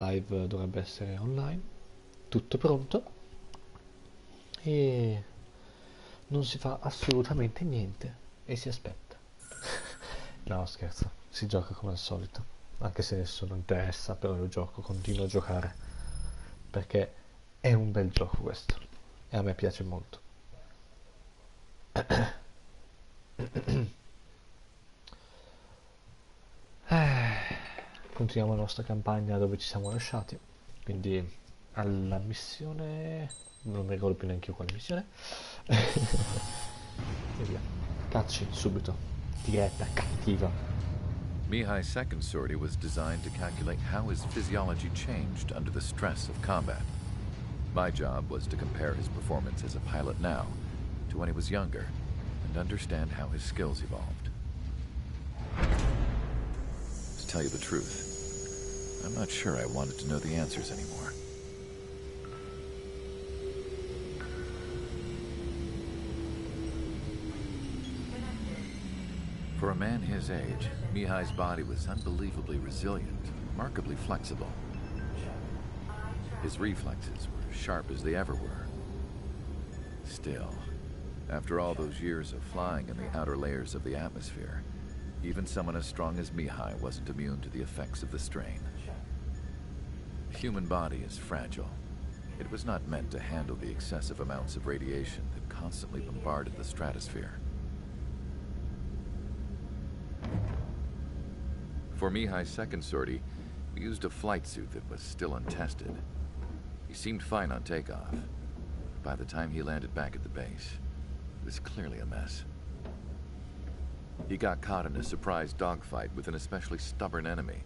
Live dovrebbe essere online, tutto pronto e non si fa assolutamente niente e si aspetta. No, scherzo, si gioca come al solito, anche se adesso non interessa, però io gioco, continuo a giocare, perché è un bel gioco questo e a me piace molto. Continuiamo la nostra campagna dove ci siamo lasciati, quindi alla missione, non mi ricordo più neanche io quale missione. E via, cutscene subito, diretta, cattiva. Mihai's second sortie was designed to calculate how his physiology changed under the stress of combat. My job was to compare his performance as a pilot now to when he was younger and understand how his skills evolved. To tell you the truth, I'm not sure I wanted to know the answers anymore. For a man his age, Mihai's body was unbelievably resilient, remarkably flexible. His reflexes were sharp as they ever were. Still, after all those years of flying in the outer layers of the atmosphere, even someone as strong as Mihai wasn't immune to the effects of the strain. The human body is fragile. It was not meant to handle the excessive amounts of radiation that constantly bombarded the stratosphere. For Mihai's second sortie, we used a flight suit that was still untested. He seemed fine on takeoff. By the time he landed back at the base, it was clearly a mess. He got caught in a surprise dogfight with an especially stubborn enemy.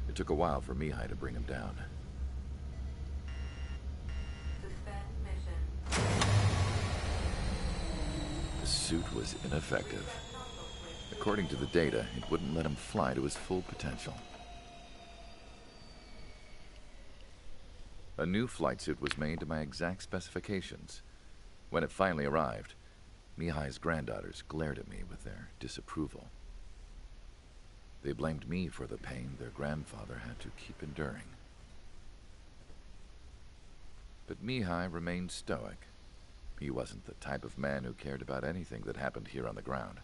It took a while for Mihai to bring him down. The suit was ineffective. According to the data, it wouldn't let him fly to his full potential. A new flight suit was made to my exact specifications. When it finally arrived, Mihai's granddaughters glared at me with their disapproval. They blamed me for the pain their grandfather had to keep enduring. But Mihai remained stoic. He wasn't the type of man who cared about anything that happened here on the ground.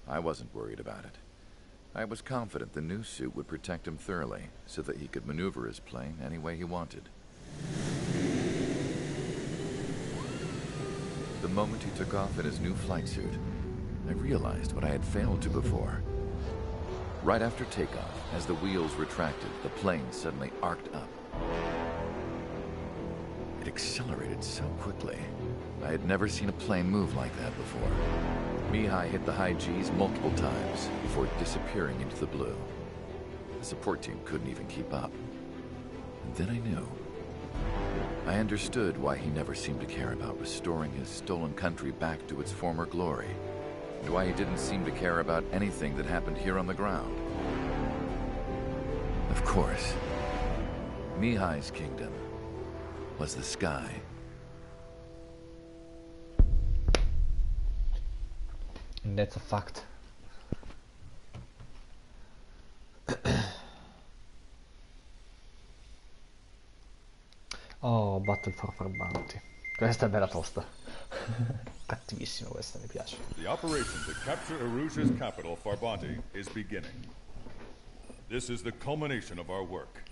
I wasn't worried about it. I was confident the new suit would protect him thoroughly, so that he could maneuver his plane any way he wanted. The moment he took off in his new flight suit, I realized what I had failed to before. Right after takeoff, as the wheels retracted, the plane suddenly arced up. It accelerated so quickly. I had never seen a plane move like that before. Mihai hit the high G's multiple times before disappearing into the blue. The support team couldn't even keep up. And then I knew. I understood why he never seemed to care about restoring his stolen country back to its former glory, and why he didn't seem to care about anything that happened here on the ground. Of course, Mihai's kingdom was the sky. And that's a fact. Oh, Battle for Farbanti. Questa è bella tosta. Cattivissima questa, mi piace. The operation to capture Erusia's capital, Farbanti, is beginning. This is the culmination of our work.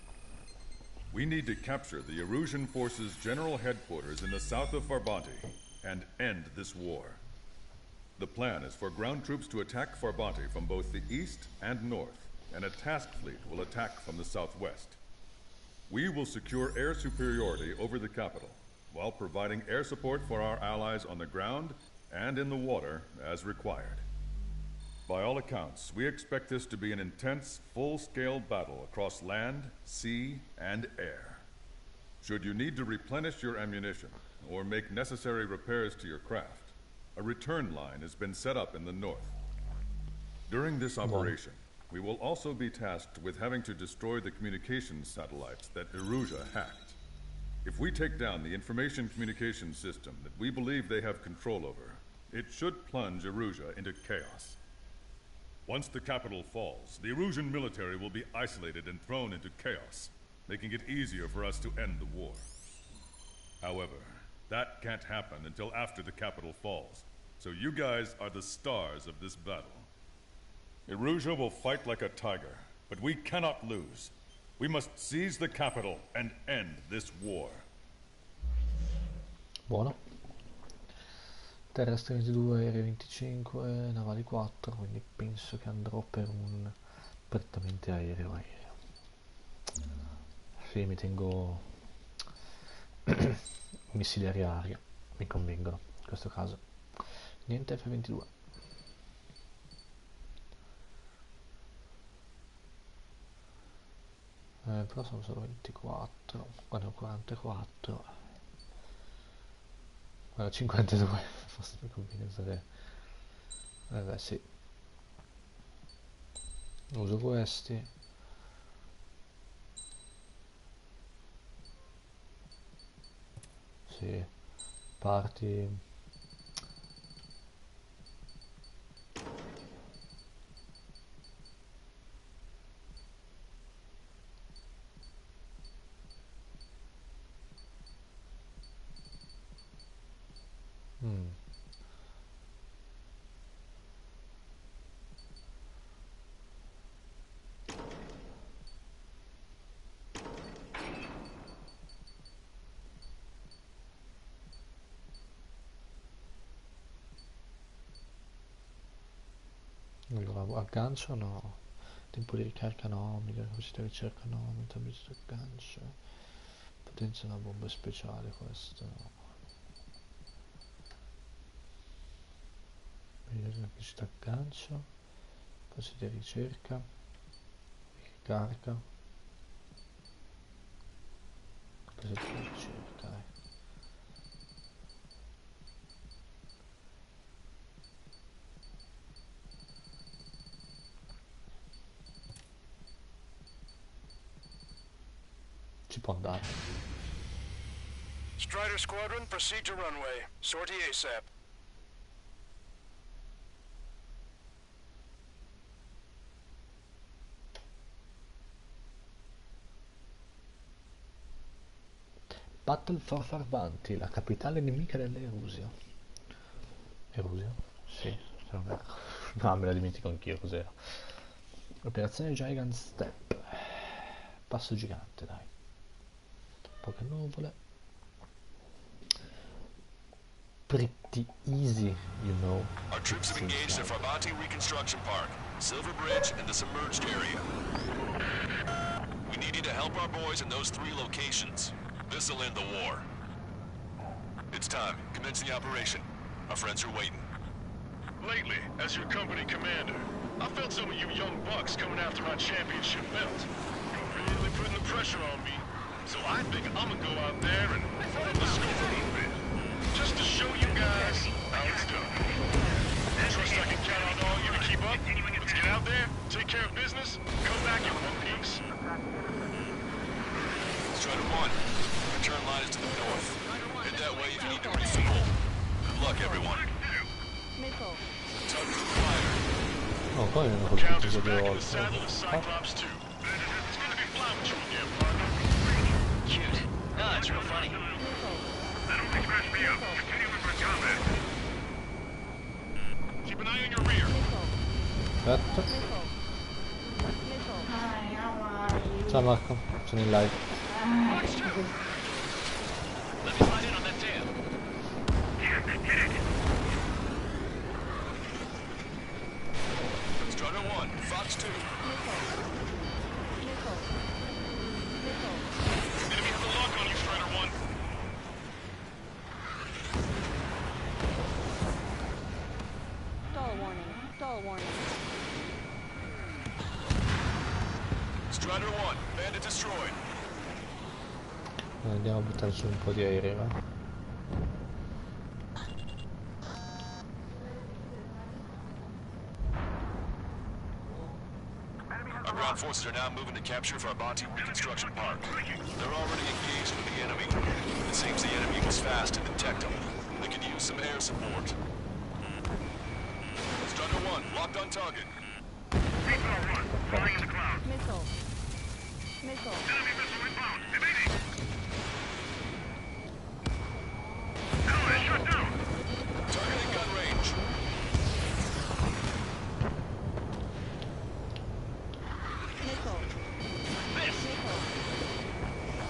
We need to capture the Erusian forces' general headquarters in the south of Farbanti and end this war. The plan is for ground troops to attack Farbanti from both the east and north, and a task fleet will attack from the southwest. We will secure air superiority over the capital, while providing air support for our allies on the ground and in the water as required. By all accounts, we expect this to be an intense, full-scale battle across land, sea, and air. Should you need to replenish your ammunition or make necessary repairs to your craft, a return line has been set up in the north. During this operation, we will also be tasked with having to destroy the communications satellites that Erusia hacked. If we take down the information communication system that we believe they have control over, it should plunge Erusia into chaos. Once the capital falls, the Erusian military will be isolated and thrown into chaos, making it easier for us to end the war. However, that can't happen until after the capital falls, so you guys are the stars of this battle. Erusia will fight like a tiger, but we cannot lose. We must seize the capital and end this war. Buono. Terrestre 22, aerei 25, navali 4, quindi penso che andrò per un prettamente aereo. Sì, mi tengo missili aria-aria, mi convengono in questo caso. Niente F-22. Però sono solo 24, guarda 44, guarda 52, forse mi conviene usare, beh sì, uso questi, sì, parti, allora aggancio no, tempo di ricarica no, migliore velocità di ricerca no, metabolismo di aggancio, potenza una bomba speciale questo no, migliore velocità di aggancio, velocità di ricerca, ricarica, velocità di ricerca, dai. Ci può andare. Strider Squadron, proceed to runway. Sortie ASAP. Battle for Farbanti, la capitale nemica dell'Erusia. Erusia? Sì, no, me la dimentico anch'io cos'era. Operazione Gigant Step. Passo gigante, dai. Poche nuvole. Pretty easy, you know. Our troops have engaged the Farbanti Reconstruction Park, Silver Bridge, and the submerged area. We need you to help our boys in those 3 locations. This'll end the war. It's time. Commence the operation. Our friends are waiting. Lately, as your company commander, I felt some of you young bucks coming after my championship belt. You're really putting the pressure on me. So I think I'm gonna go out there and front up the scope a little bit. Just to show you guys how it's done. Trust I can count on all you to keep up. Let's get out there, take care of business, come back in one piece. Strider 1, return line is to the north. Head that way if you need to refuel. Good luck, everyone. Tug to the fighter. Oh, poi non ho Count colpito is due back in the volte. saddle as Cyclops 2. It's gonna be flying with you again, partner. Cute. No, it's real funny. That only scratched me up. Continue with my combat. Keep an eye on your rear. Aspetta. Ciao Marco, sono in live. Let me slide in on that tail. Strider 1, Fox 2. Enemy has a lock on you, Strider 1. Stall warning. Stall warning. Strider 1, bandit destroyed. Andiamo a buttare su un po' di aerei, va? Our ground forces are now moving to capture Farbanti Reconstruction Park. They're already engaged with the enemy. It seems the enemy was fast to detect them. They could use some air support. Strider 1, locked on target. Missile. Missile. Targeting gun range. Missile. This! Missile.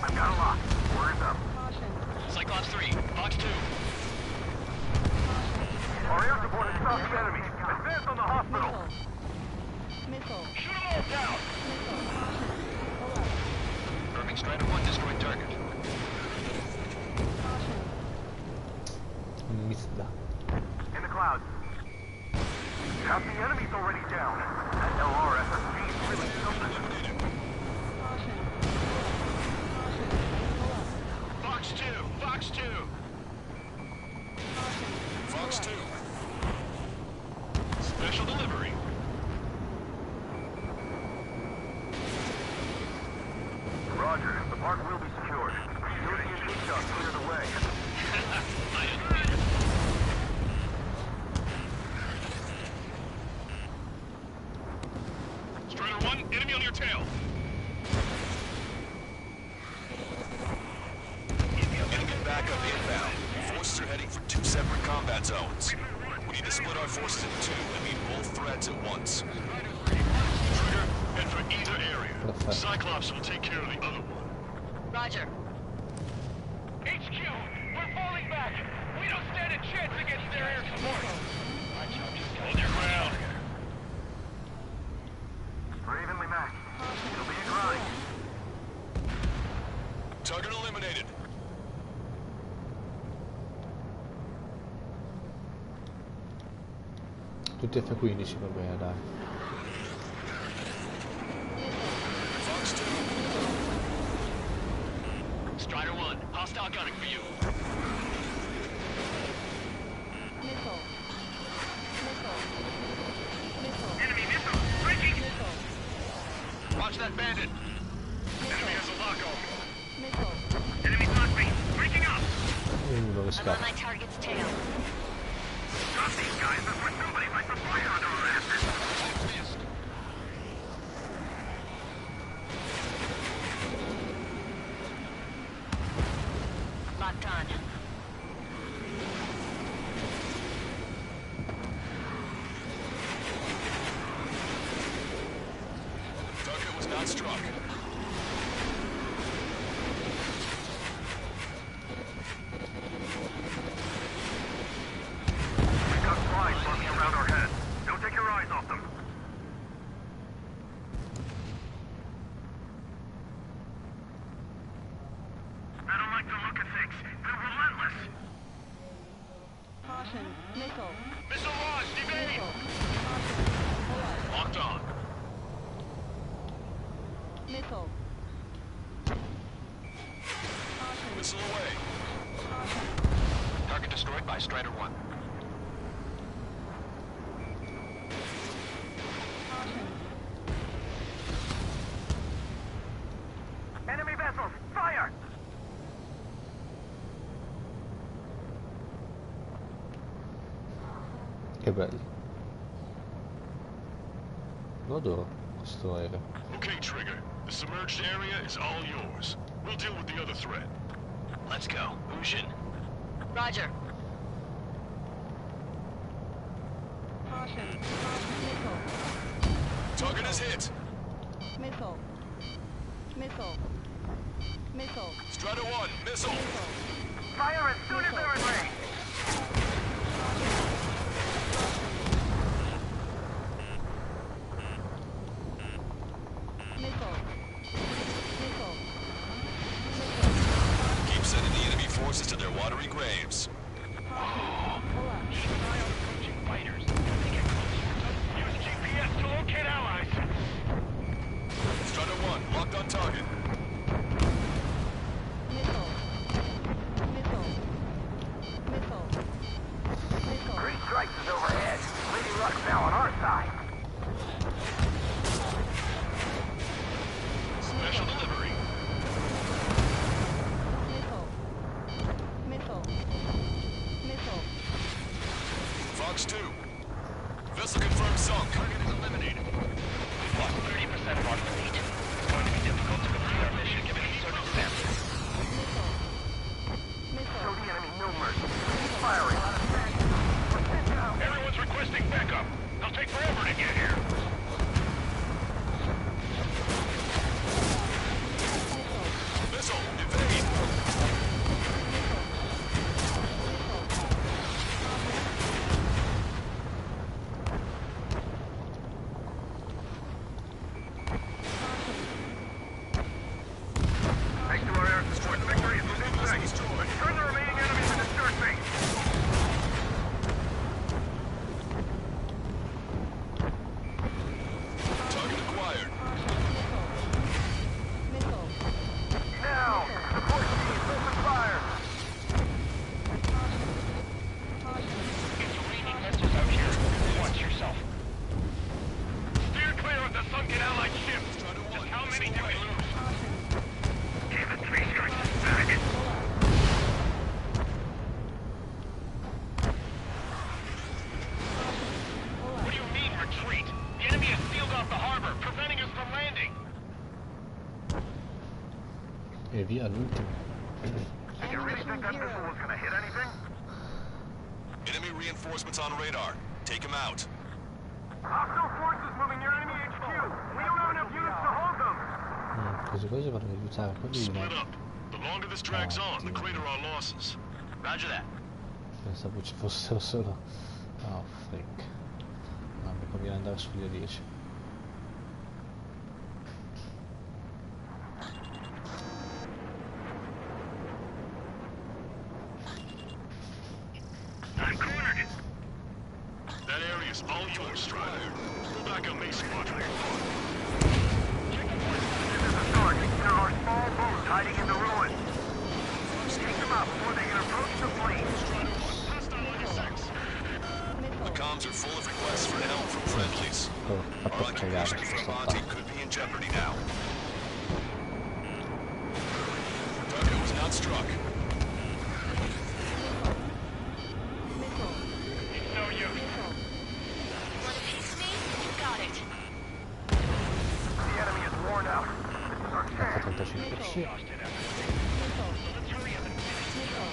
I've got a lock. Word up. Caution. Cyclops 3, Fox 2. Our air support has stopped the enemy. Advance on the hospital. Missile. Missile. Shoot them all down. Missile. Caution. Alert. Confirming Strider 1 destroyed target. Caution. Missed. In the clouds. Half the enemy's already down. That LRSSG is really something. Caution. Caution. Alert. Fox 2, Fox 2. Caution. Fox 2. Alert. Special delivery. Roger. The park will be secured. European big shot clear the way. I agree. Strider 1, enemy on your tail. Enemy backup inbound. Forces are heading for 2 separate combat zones. We need to split our forces in 2 and meet both threats at once. Trigger, head for either area. Perfect. Cyclops will take care of the other one. Roger. HQ, we're falling back. We don't stand a chance against their air support. Hold your ground. We're evenly matched. It'll be a grind. Target eliminated. Tutti F15 va bene, dai. Fox 2. Strider 1, hostile gunning for you. Missile. Missile. Missile. Enemy missile. Breaking. Missile. Watch that bandit. Enemy has a lock on. Missile. Enemy's on me. Breaking up. Uno che I'm on scappa. my target's tail. Stop these guys before somebody lights a fire under our asses. Locked on. Target was not struck. We've got flies buzzing around our heads. Don't take your eyes off them. I don't like the look of things. They're relentless. Caution. Missile. Missile launched. Evade. Missile. Caution. Alert. Locked on. Missile. Caution. Missile away. Caution. Target destroyed by Strider 1. Caution. Enemy vessels. Fire. Che bello. Lo adoro questo aereo. Okay, Trigger. The submerged area is all yours. We'll deal with the other threat. Let's go. Ushin. Roger. Caution. Caution. Missile. Target is hit. Missile. Missile. Missile. Strider 1, missile. Missile. Fire as soon as they're in range. Missile. Missile. Keep sending the enemy forces to their watery graves. Alert. Fighters. Use GPS to locate allies. Strider 1, locked on target. Missile. Missile. Missile. Missile. Three strikes is overhead. Lady Luck's now on our side. Special delivery. Missile. Missile. Missile. Fox 2. Vessel confirmed sunk. Target is eliminated. E via l'ultimo. Ammunition zero. gonna hit anything? Enemy reinforcements on radar. Take them out. Hostile forces moving near enemy HQ. We don't have enough units to hold them. Queste cose vanno ad aiutare quelli di Split là. up. The longer this drags on, the greater our losses. Roger that. Pensavo ci fossero solo... Oh, frick. No, mi conviene andare sugli A10. I'm cornered. That area is all yours, Strider. Go back on me, Squadron. This is a sergeant. There are small boats hiding in the ruins. Take them out before they can approach the flames. Hostile on your 6. The comms are full of requests for help from friendlies. Oh, Our fatto cagare occupation for questo Avanti attacco. could be in jeopardy now. Target was not struck. Missile. It's no use. Missile. Want a piece of me? You got it. The enemy is worn out. This is our chance. H35 sì. Missile. Missile.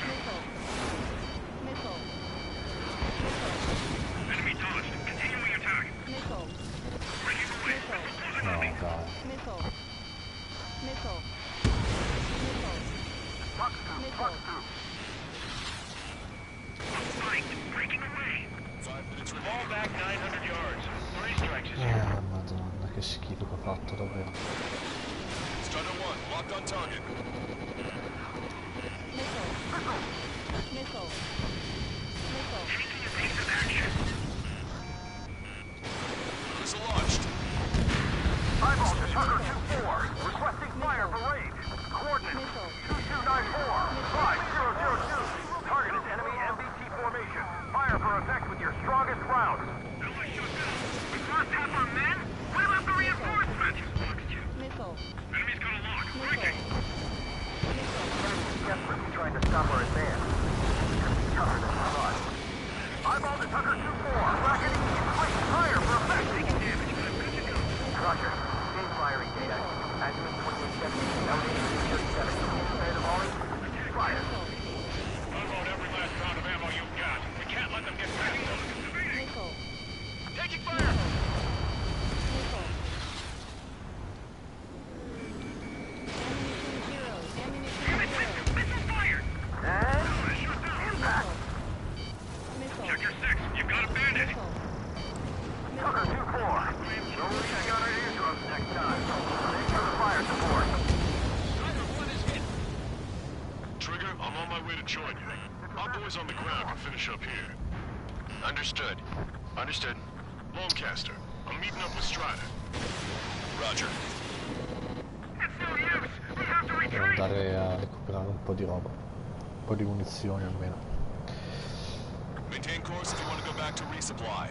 Missile. Missile. Enemy dodged. Continuing attack. Missile. Breaking away. Missile. No, dai. Missile. Missile. Missile. Fox 2. Fox 2. Flanked. Breaking away. 5 minutes Fall remaining. back 900 yards. 3 strikes is here. Madonna, che schifo che ho fatto, davvero. Strider 1, locked on target. Missile. Missile. Missile. Missile launched. Eyeball to Tucker 2-4. Requesting fire for raid. Coordinates Missile. 2294 5002. Target is enemy MBT formation. Fire for effect with your strongest rounds. We lost half our men? What about the reinforcements? Missile. Enemy's got a lock. Missile. Missile. Desperately trying to stop our advance. Cover this run. Eyeball to Tucker 2-4. Bracketing in place. Fire for effect. Taking damage, but I'm good to go. Roger. Game firing data. Azimuth 2870. Elevation 37. Clear the volley. Fire. Unload every last round of ammo you've got. We can't let them get back. Missile. Taking fire. Missile. Ammunition zero. Ammunition zero. Missile fired. And impact. Missile. Check your 6. You've got a bandit. Missile. Tucker 2-4. No reaching on our eardrums next time. Make sure to fire support. Trigger, I'm on my way to join you. Our boys on the ground can finish up here. Understood. Understood. Lancaster, I'm meeting up with Strider. Roger. It's no use. We have to Devo retreat. andare a recuperare un po' di roba. Un po' di munizioni almeno. Maintain course if you want to go back to resupply.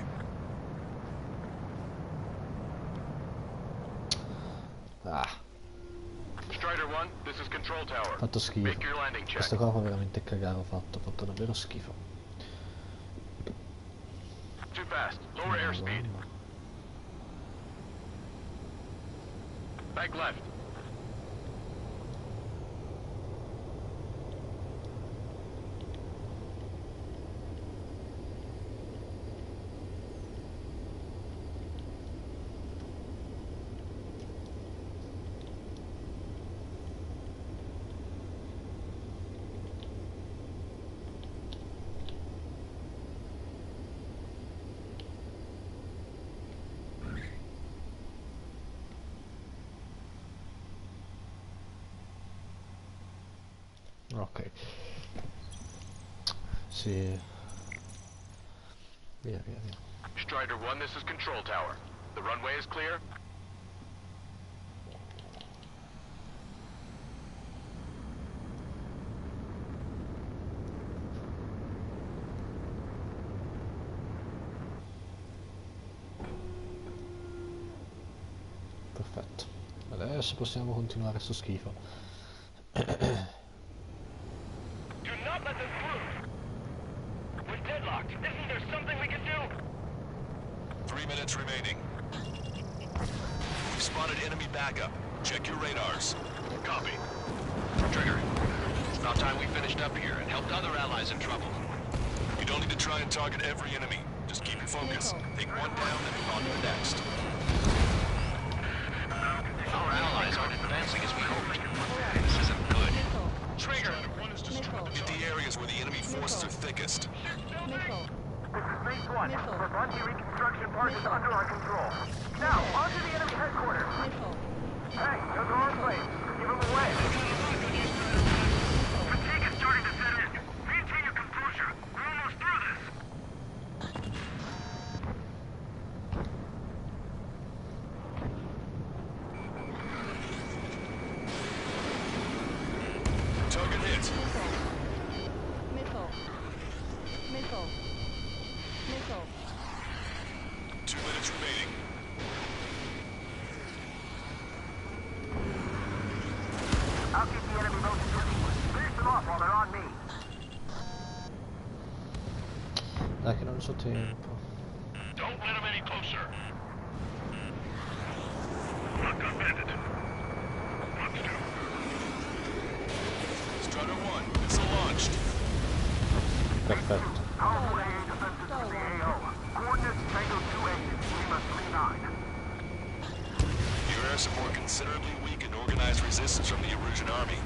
Ah, Strider 1, this is control tower. ho fatto schifo. Make your landing check. Questa qua fa veramente cagare, ho fatto davvero schifo. Too fast. Lower airspeed. Madonna. Back left. Ok. Sì. Via, via, via. Strider 1, this is control tower. The runway is clear? Perfetto. Adesso possiamo continuare sto schifo. Do not let them through! We're deadlocked. Isn't there something we can do? 3 minutes remaining. We've spotted enemy backup. Check your radars. Copy. Trigger, it's about time we finished up here and helped other allies in trouble. You don't need to try and target every enemy. Just keep your focus. Take one down and move on to the next. Our allies aren't advancing as we hoped. This isn't good. Trigger, hit the areas where the enemy forces are thickest. Missile. This is Base 1. Missile. Brabante Reconstruction Park is Missile. under our control. Now, onto the enemy headquarters. Missile. Hey, they're the wrong place. Give them away. Fatigue is starting to set in. Maintain your composure. We're almost through this. Target hit. Missile. Missile. Missile. 2 minutes remaining. I'll keep the enemy motion busy. Finish them off while they're on me. Dai che non so tempo. Don't let him any closer. Lock on bandit. Let's do. Strider 1, missile launched. Perfetto. Powerful AA defenses from the AO. Coordinates Tango 2A, Lima 39. Your air support considerably weakened organized resistance from the Erusian army.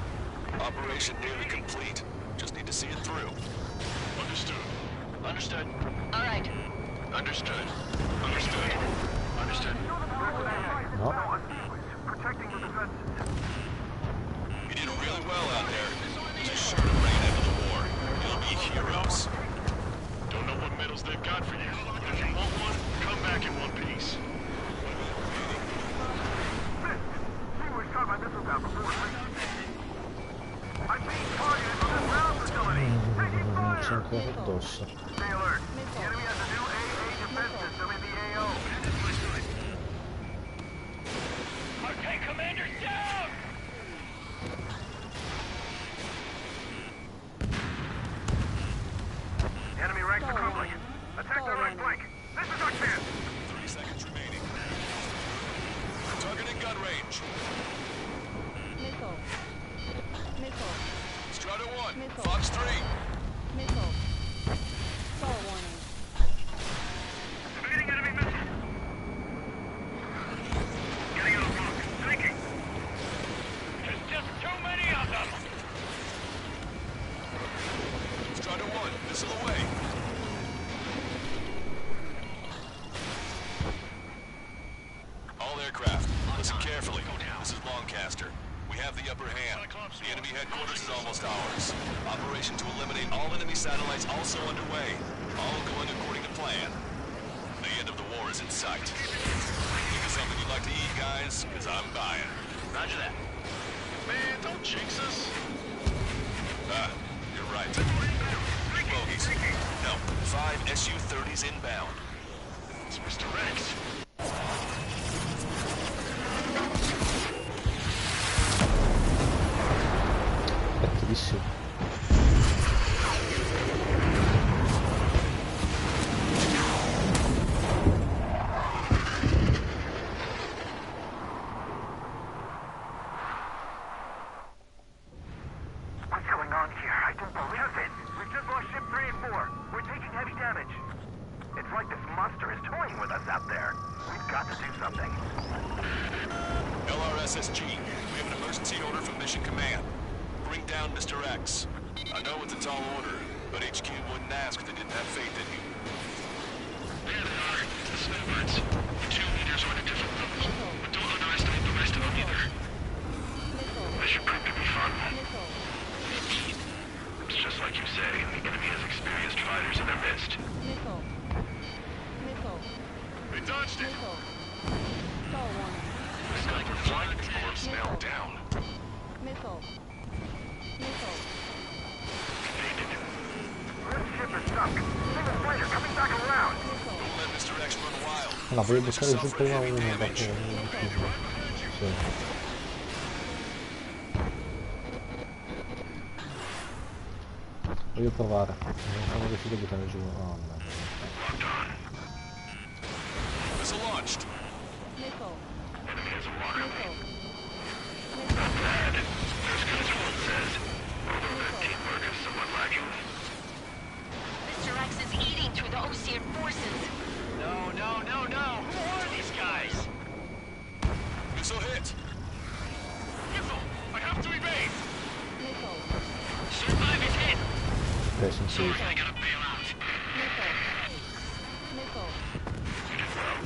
Operation nearly complete. Just need to see it through. Understood. Understood. All right. Understood. Understood. Understood. No. Protecting the defenses. You did really well out there. Just sure to bring an end to the war. You'll be heroes. Don't know what medals they've got for you, but if you want one, come back in one piece. See, we shot my missiles out before. I'm being targeted from this ground facility. Taking C'è fire! ancora addosso. Stay alert. The enemy has a new AA defense system in the AO. Okay, Commander, down! Enemy ranks are crumbling. Attack their right flank. This is our chance. 3 seconds remaining. Target in gun range. Missile. Missile. Strider 1, Missile. Fox 3. Missile. Fall warning. Evading enemy missile. Getting out of block. Sinking. There's just too many of them! Strider 1, missile away. All aircraft, listen carefully. This is Lancaster. We have the upper hand. The enemy headquarters is almost ours. Operation to eliminate all enemy satellites also underway. All going according to plan. The end of the war is in sight. Think of something you'd like to eat, guys? Because I'm buying. Roger that. Man, don't jinx us. Ah, you're right. Bogies. No, 5 Su-30s inbound. It's Mr. Rex. Cattivissimo. What's going on here? I don't believe it. We've just lost ship 3 and 4. We're taking heavy damage. It's like this monster is toying with us out there. We've got to do something. LRSSG, we have an emergency order from Mission Command. Bring down Mr. X. I know it's a tall order, but HQ wouldn't ask if they didn't have faith in you. There they are. The snowbirds. The 2 leaders are in a different level. But don't underestimate the rest of them either. Missile. This should prove to be fun. Missile. It's just like you say, the enemy has experienced fighters in their midst. Missile. Missile. They dodged it! Missile. Fall warning. Looks like we're flying before it's nailed down. Missile. Missile. This ship is sunk. Single fighter coming back around. Missile. Don't let Mr. X run wild. No, voglio buttare giù Yourself prima heavy uno dopo damage. l'ultimo. Sì. Voglio provare. Non sono riuscito a buttare giù. Oh, no. Missile launched. Missile. Enemy has a locker. Missile. Missile. Missile hit. Missile! I have to evade! Missile. Survive is hit. There's some food. I gotta bail out. Missile. Missile.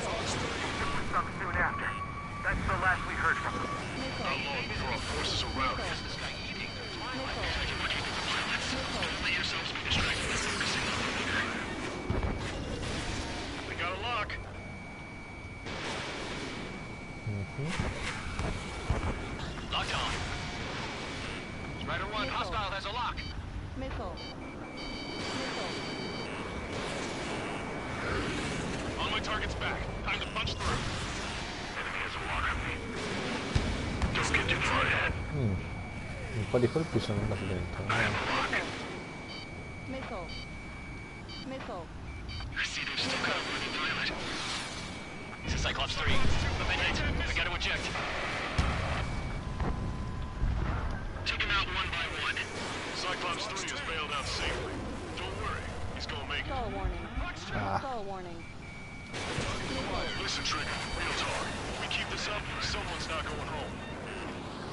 Some soon after. That's the last we heard from them. Missile. How long before our forces are routed? Let yourselves be distracted. We got a lock. Locked on. Strider 1, hostile has a lock. Missile. Missile. On my target's back. Time to punch through. Enemy has a lock on me. Don't get too far ahead. Un po' di colpi sono andati dentro. Missile. Missile. I see they've still got a running pilot. This is Cyclops 3. Eliminate. I gotta eject. Take him out one by one. Cyclops 3 is bailed out safely. Don't worry. He's gonna make it. Stall warning. Stall warning. Listen, Trigger. Real talk. If we keep this up, someone's not going home.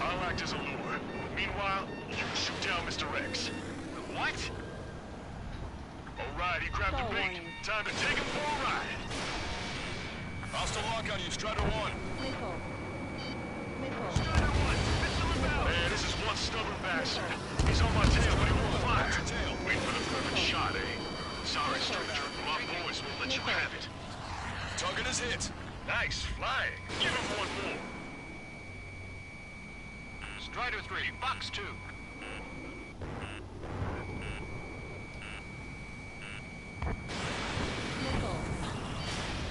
I'll act as a lure. Meanwhile, you shoot down Mr. X. What? Alright, he grabbed the bait. Time to take him for a ride. Hostile lock on you, Strider 1. Missile. Missile. Strider 1, missile inbound. Man, this is one stubborn bastard. He's on my tail, but he won't fire. Wait for the perfect shot, eh? Sorry, stranger. My boys won't let you have it. Target is hit. Nice flying. Give him one more. Strider 3, Fox 2. Missile.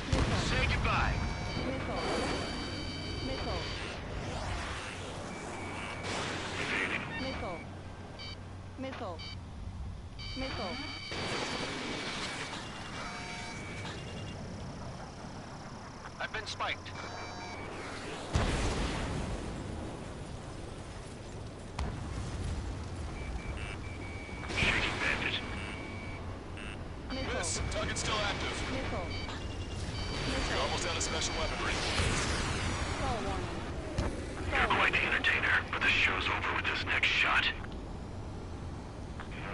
Missile. Say goodbye. Missile. Missile. Missile. Missile. Missile. I've been spiked. Shaking bandit. Missile. Miss, target's still active. Missile. You're Missile. almost out of special weaponry. Stall warning. You're quite the entertainer, but the show's over with this next shot.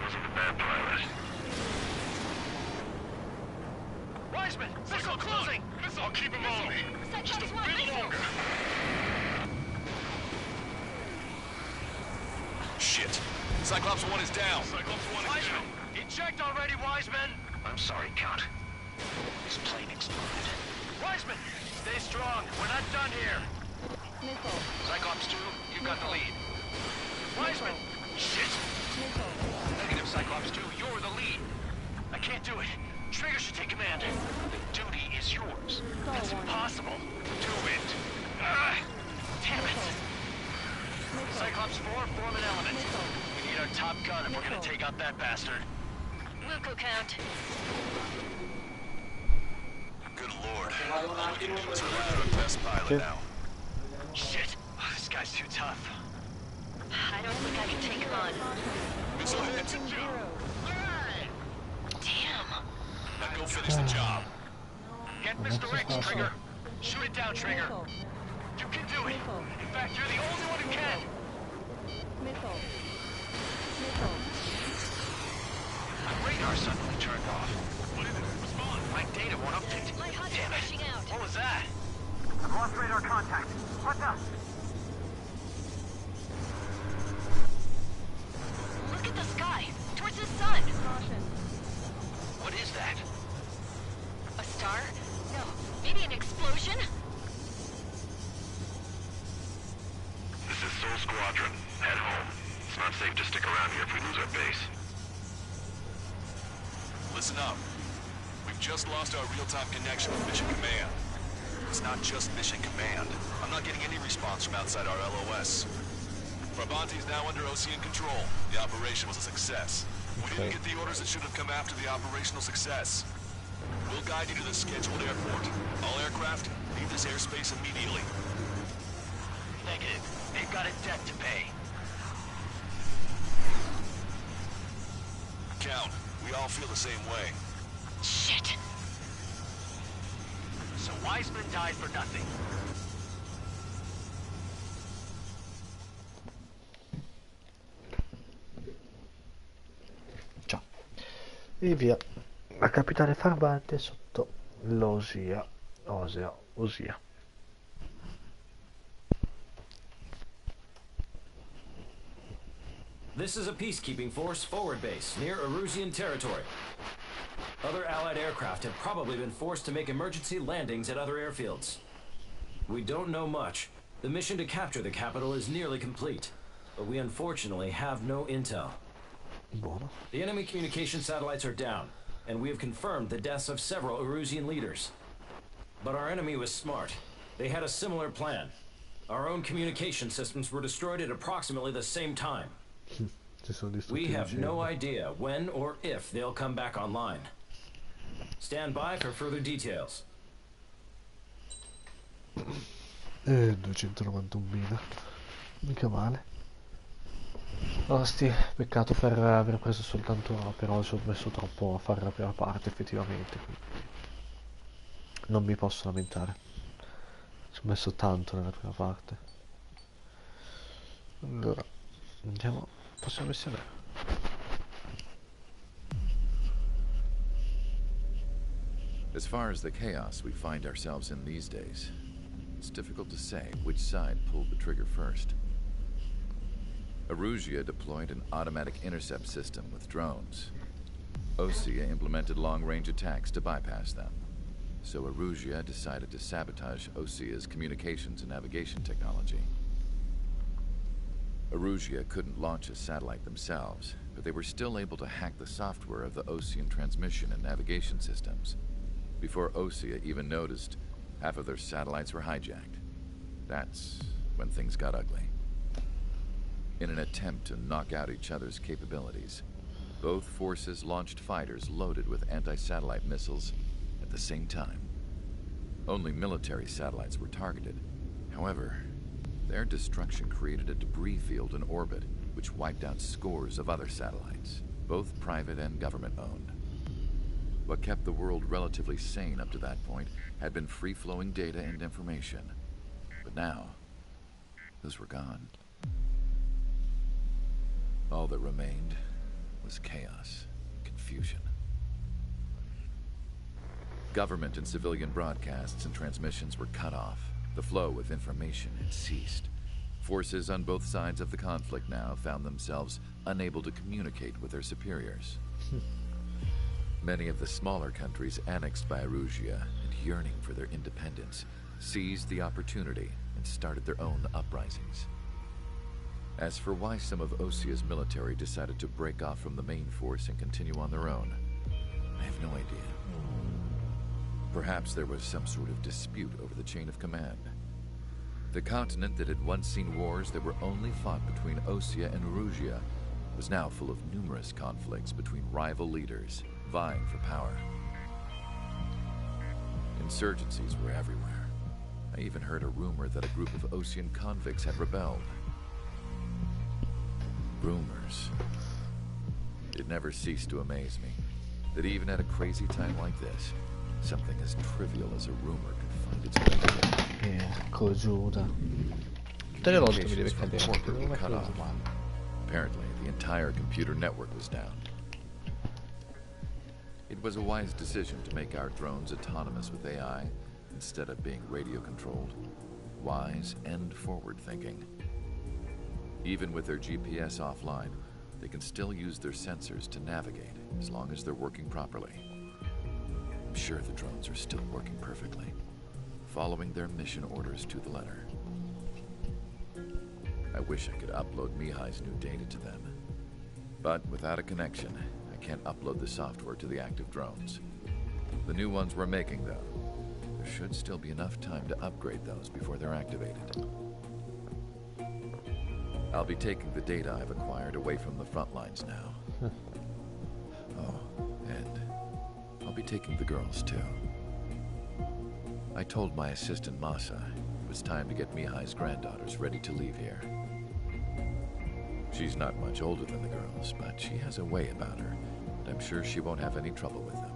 Wasn't a bad pilot. Wiseman, missile closing. I'll keep him on me. Just a bit longer. Shit. Cyclops 1 is down. Cyclops 1 is Wiseman, down. eject already, Wiseman. I'm sorry, Count. His plane exploded. Wiseman, stay strong. We're not done here. Missile. Cyclops 2, you've got the lead. Wiseman, shit. Missile. Negative, Cyclops 2, you're the lead. I can't do it. Trigger should take command. The duty is yours. That's impossible. Do it. Damn it. Cyclops 4, form an element. We need our top gun if we're gonna take out that bastard. Wilco count. Good lord. All we can do is rely on our best pilot now. Shit. Oh, this guy's too tough. I don't think I can take him on. Missile hit. Zero. Damn. Now go finish the job. Get Mr. X, Trigger. Shoot it down, Trigger. Missile. You can do it. In fact, you're the only one who can. Missile. Missile. My radar suddenly turned off. What is it? Respond. My data won't update. My HUD is Damn it. rushing out. What was that? I've lost radar contact. What's up? Look at the sky. Towards the sun. Caution. What is that? A star? No. Maybe an explosion? This is Soul Squadron. Head home. It's not safe to stick around here if we lose our base. Listen up. We've just lost our real-time connection with Mission Command. It's not just Mission Command. I'm not getting any response from outside our LOS. Farbanti's now under OCN control. The operation was a success. We didn't get the orders that should have come after the operational success. We'll guide you to the scheduled airport. All aircraft, leave this airspace immediately. Negative. They've got a debt to pay. Count, we all feel the same way. Shit. So Wiseman died for nothing. E via. La capitale farbante sotto l'Osia. Osia. This is a peacekeeping force forward base near Erusian territory. Other Allied aircraft have probably been forced to make emergency landings at other airfields. We don't know much. The mission to capture the capital is nearly complete, but we unfortunately have no intel. Buono. The enemy communication satellites are down, and we have confirmed the deaths of several Erusian leaders. But our enemy was smart. They had a similar plan. Our own communication systems were destroyed at approximately the same time. We have no idea when or if they'll come back online. Stand by for further details. 291.000. Mica male. Osti, peccato per aver preso soltanto uno, però ci ho messo troppo a fare la prima parte effettivamente, quindi non mi posso lamentare. Ci ho messo tanto nella prima parte. Allora, andiamo, prossima missione. As far as the chaos we find ourselves in these days, it's difficult to say which side pulled the trigger first. Erusia deployed an automatic intercept system with drones. Osia implemented long-range attacks to bypass them. So Erusia decided to sabotage Osia's communications and navigation technology. Erusia couldn't launch a satellite themselves, but they were still able to hack the software of the Osian transmission and navigation systems. Before Osia even noticed, half of their satellites were hijacked. That's when things got ugly. In an attempt to knock out each other's capabilities, both forces launched fighters loaded with anti-satellite missiles at the same time. Only military satellites were targeted. However, their destruction created a debris field in orbit, which wiped out scores of other satellites, both private and government-owned. What kept the world relatively sane up to that point had been free-flowing data and information. But now, those were gone. All that remained was chaos, confusion. Government and civilian broadcasts and transmissions were cut off. The flow of information had ceased. Forces on both sides of the conflict now found themselves unable to communicate with their superiors. Many of the smaller countries annexed by Erusia and yearning for their independence seized the opportunity and started their own uprisings. As for why some of Osia's military decided to break off from the main force and continue on their own, I have no idea. Perhaps there was some sort of dispute over the chain of command. The continent that had once seen wars that were only fought between Osia and Erusia was now full of numerous conflicts between rival leaders vying for power. Insurgencies were everywhere. I even heard a rumor that a group of Osian convicts had rebelled. Rumors. It never ceased to amaze me that even at a crazy time like this, something as trivial as a rumor could find its way here. Giuda. Tutte le volte mi deve cadere, Communications non were è cut cosa off. male. Apparently, the entire computer network was down. It was a wise decision to make our drones autonomous with AI instead of being radio-controlled. Wise and forward-thinking. Even with their GPS offline, they can still use their sensors to navigate as long as they're working properly. I'm sure the drones are still working perfectly, following their mission orders to the letter. I wish I could upload Mihai's new data to them. But without a connection, I can't upload the software to the active drones. The new ones we're making, though, there should still be enough time to upgrade those before they're activated. I'll be taking the data I've acquired away from the front lines now. Oh, and I'll be taking the girls, too. I told my assistant Masa it was time to get Mihai's granddaughters ready to leave here. She's not much older than the girls, but she has a way about her, and I'm sure she won't have any trouble with them.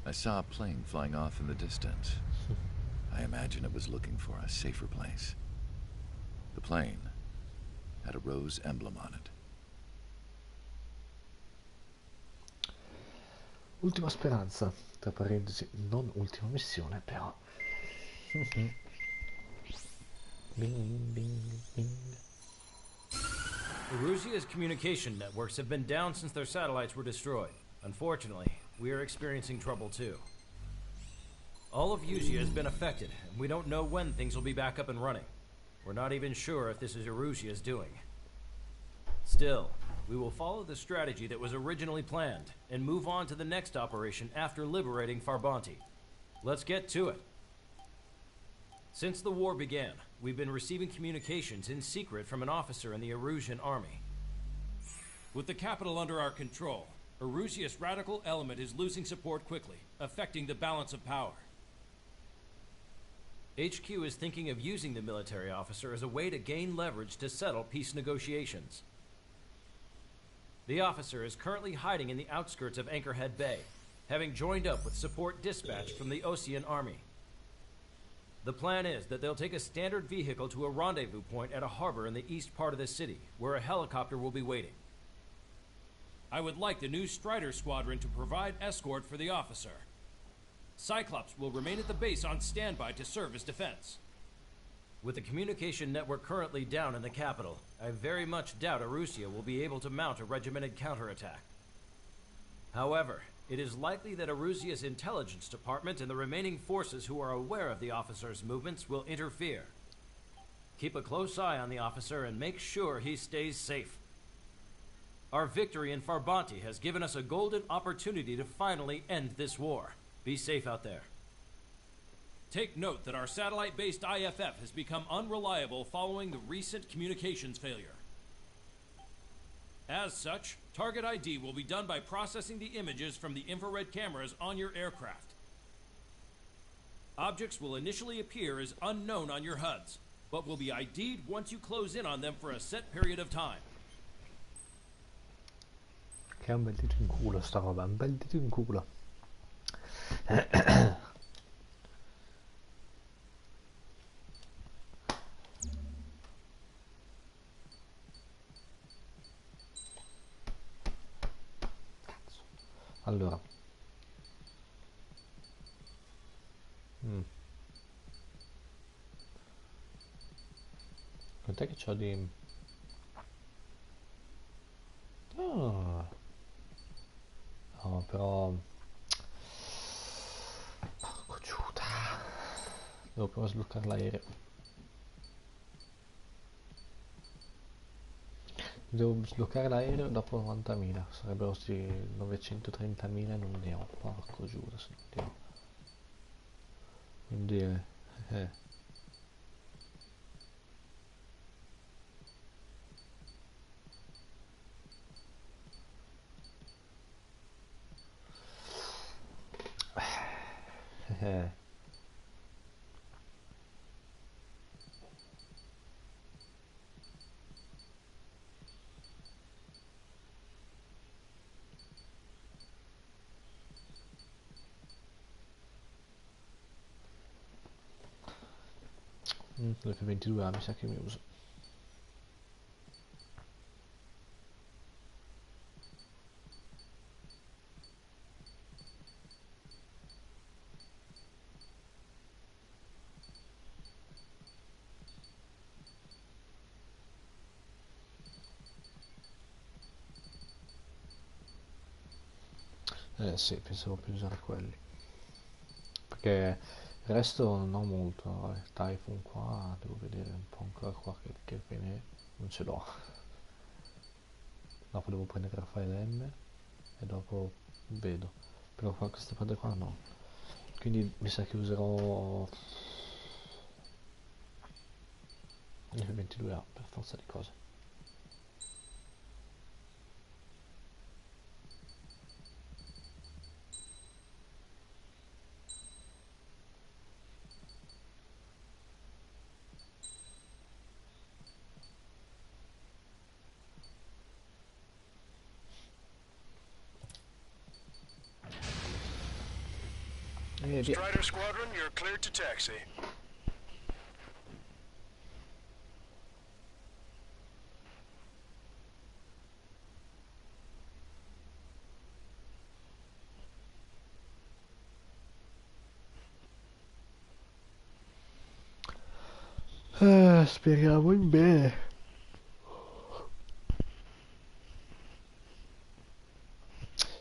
I saw a plane flying off in the distance. I imagine it was looking for a safer place. The plane had a rose emblem on it. Ultima speranza, tra parentesi, non ultima missione, però. Bing, bing, bing. Erusia's communication networks have been down since their satellites were destroyed. Unfortunately, we are experiencing trouble too. All of Usia has been affected, and we don't know when things will be back up and running. We're not even sure if this is Erusia's doing. Still, we will follow the strategy that was originally planned, and move on to the next operation after liberating Farbanti. Let's get to it. Since the war began, we've been receiving communications in secret from an officer in the Erusian army. With the capital under our control, Erusia's radical element is losing support quickly, affecting the balance of power. HQ is thinking of using the military officer as a way to gain leverage to settle peace negotiations. The officer is currently hiding in the outskirts of Anchorhead Bay, having joined up with support dispatch from the Osean army. The plan is that they'll take a standard vehicle to a rendezvous point at a harbor in the east part of the city, where a helicopter will be waiting. I would like the new Strider Squadron to provide escort for the officer. Cyclops will remain at the base on standby to serve as defense. With the communication network currently down in the capital, I very much doubt Erusia will be able to mount a regimented counterattack. However, it is likely that Erusia's intelligence department and the remaining forces who are aware of the officer's movements will interfere. Keep a close eye on the officer and make sure he stays safe. Our victory in Farbanti has given us a golden opportunity to finally end this war. Be safe out there. Take note that our satellite-based IFF has become unreliable following the recent communications failure. As such, target ID will be done by processing the images from the infrared cameras on your aircraft. Objects will initially appear as unknown on your HUDs, but will be ID'd once you close in on them for a set period of time. Che è un bel dito in culo sta roba, un bel dito in culo. Allora. Quant'è che c'ho di... Ah. No, però... Porco Giuda. Devo provare a sbloccare l'aereo. Devo sbloccare l'aereo dopo 90.000. Sarebbero sti 930.000 e non ne ho. Porco Giuda, se non ne ho. Quindi... F22 mi sa che mi uso. Sì, pensavo più usare quelli. Perché il resto non ho molto. Il Typhoon qua, devo vedere un po' ancora qua che bene non ce l'ho. Dopo devo prendere Raffaele M e dopo vedo. Però qua questa parte qua no. Quindi mi sa che userò il F22A per forza di cose. Strider Squadron, you're cleared to taxi. speriamo in bene.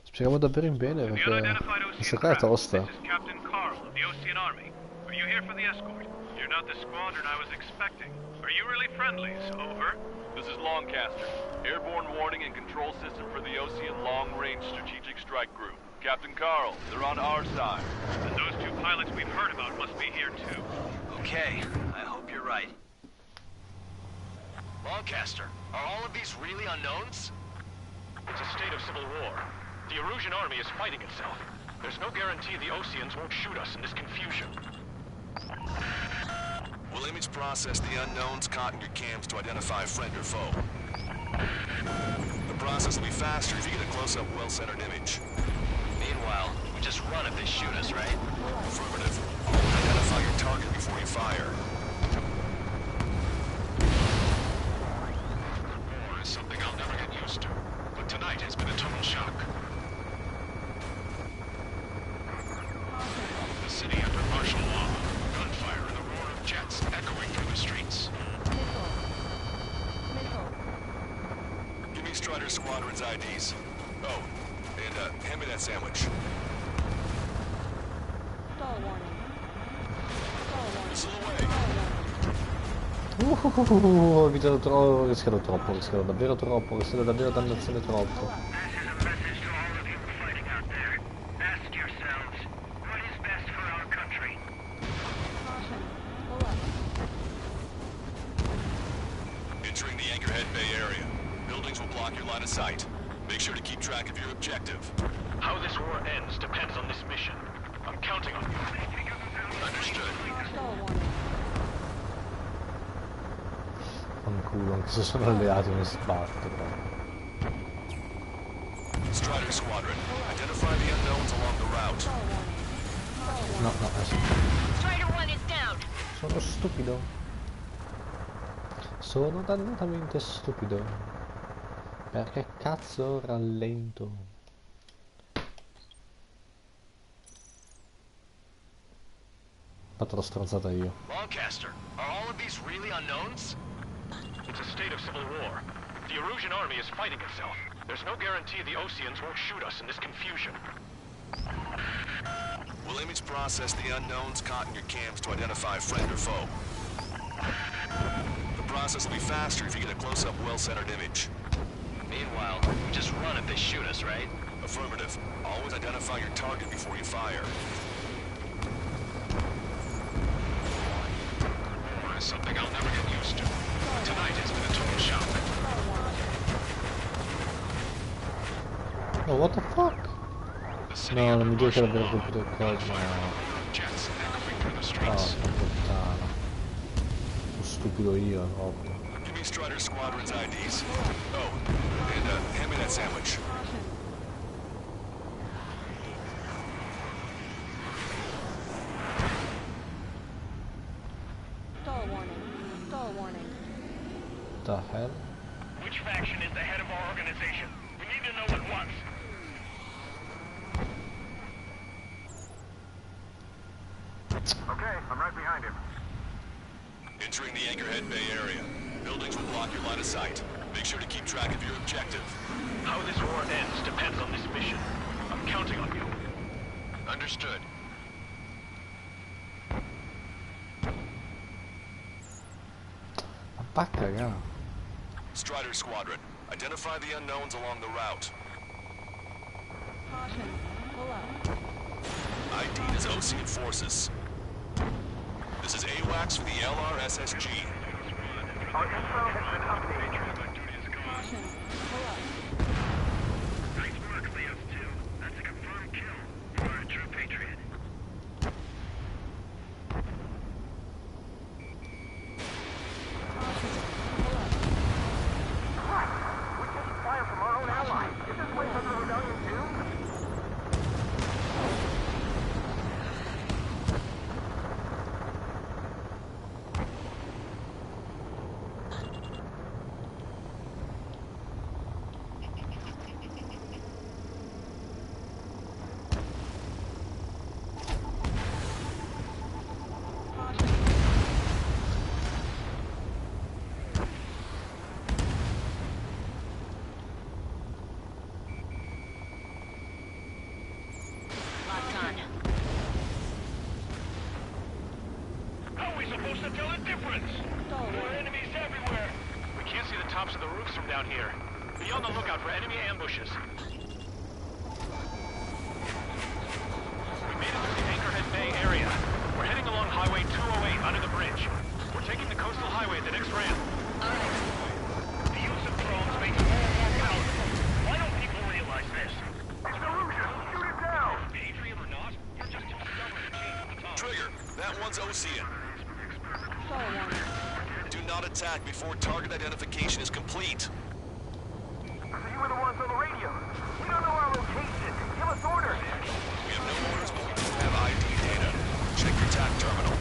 Speriamo davvero in bene perché questa qua è tosta. This is Captain Carl of the Ocean Army. Are you here for the escort? You're not the squadron I was expecting. Are you really friendlies? Over. This is Lancaster. Airborne warning and control system for the Ocean Long Range Strategic Strike Group. Captain Carl, they're on our side. And those two pilots we've heard about must be here too. Okay, I hope you're right. Lancaster, are all of these really unknowns? It's a state of civil war. The Erusian army is fighting itself. There's no guarantee the Oceans won't shoot us in this confusion. We'll image process the unknowns caught in your cams to identify friend or foe. The process will be faster if you get a close-up, well-centered image. Meanwhile, we just run if they shoot us, right? Affirmative. Always identify your target before you fire. War is something I'll never get used to. But tonight has been a total shock. The city under martial law. Gunfire and the roar of jets echoing through the streets. Give me Strider Squadron's IDs. Oh, and hand me that sandwich. Stall warning. Stall warning. Missile away. Ho evitato troppo, rischiato troppo, rischiato davvero troppo, rischiato davvero dannazione troppo. This is a message to all of you fighting out there. Ask yourselves, what is best for our country? Caution. Pull up. Entering the Anchorhead Bay area. Buildings will block your line of sight. Make sure to keep track of your objective. How this war ends depends on this mission. I'm counting on you. Understood. Stall warning. Fanculo, anche se sono alleati mi sbatto però. Strider Squadron, identify the unknowns along the route. Stall warning. Stall warning. No, no, Strider 1 is down. sono stupido. Sono dannatamente stupido. Perché cazzo rallento? Ho fatto la stronzata io. Lancaster, are all of these really unknowns? It's a state of civil war. The Erusian army is fighting itself. There's no guarantee the Oceans won't shoot us in this confusion. We'll image process the unknowns caught in your cams to identify friend or foe. The process will be faster if you get a close-up, well-centered image. Meanwhile, we just run if they shoot us, right? Affirmative. Always identify your target before you fire. War is something I'll never get used to. Tonight has been a total shock. Oh, what the fuck? The city No, under non mi dico che martial l'abbiamo law. colpito il coso, Gunfire and the no. roar of jets echoing through the Oh, streets. puttana. Sono stupido io, troppo. Give me Strider Squadron's IDs. Oh, and hand me that sandwich. Stall warning. Stall warning. The hell? Which faction is the head of our organization? We need to know at once. Okay, I'm right behind him. Entering the Anchorhead Bay area. Buildings will block your line of sight. Make sure to keep track of your objective. How this war ends depends on this mission. I'm counting on you. Understood. Ma va a cagare. Strider Squadron, identify the unknowns along the route. Caution. Pull up. ID is Ocean Forces. This is AWACS for the LRSSG. Our info has been updated. Caution. Pull up. Nice work, Leos 2. That's a confirmed kill. You are a true patriot. Caution. Pull up. We take fire from our own allies. Is this place under rebellion too? supposed to tell the difference. There are enemies everywhere. We can't see the tops of the roofs from down here. Be on the lookout for enemy ambushes. We made it to the Anchorhead Bay area. We're heading along Highway 208 under the bridge. We're taking the coastal highway at the next ramp. The use of drones makes war more powerful. Why don't people realize this? It's Illusion! Shoot it down! Patriot or not, you're just too stubborn to change at the top. Trigger, that one's Ocean. Star warning. Do not attack before target identification is complete. So you were the ones on the radio. We don't know our location. Give us orders. We have no orders, but we do have ID data. Check your TAC terminal.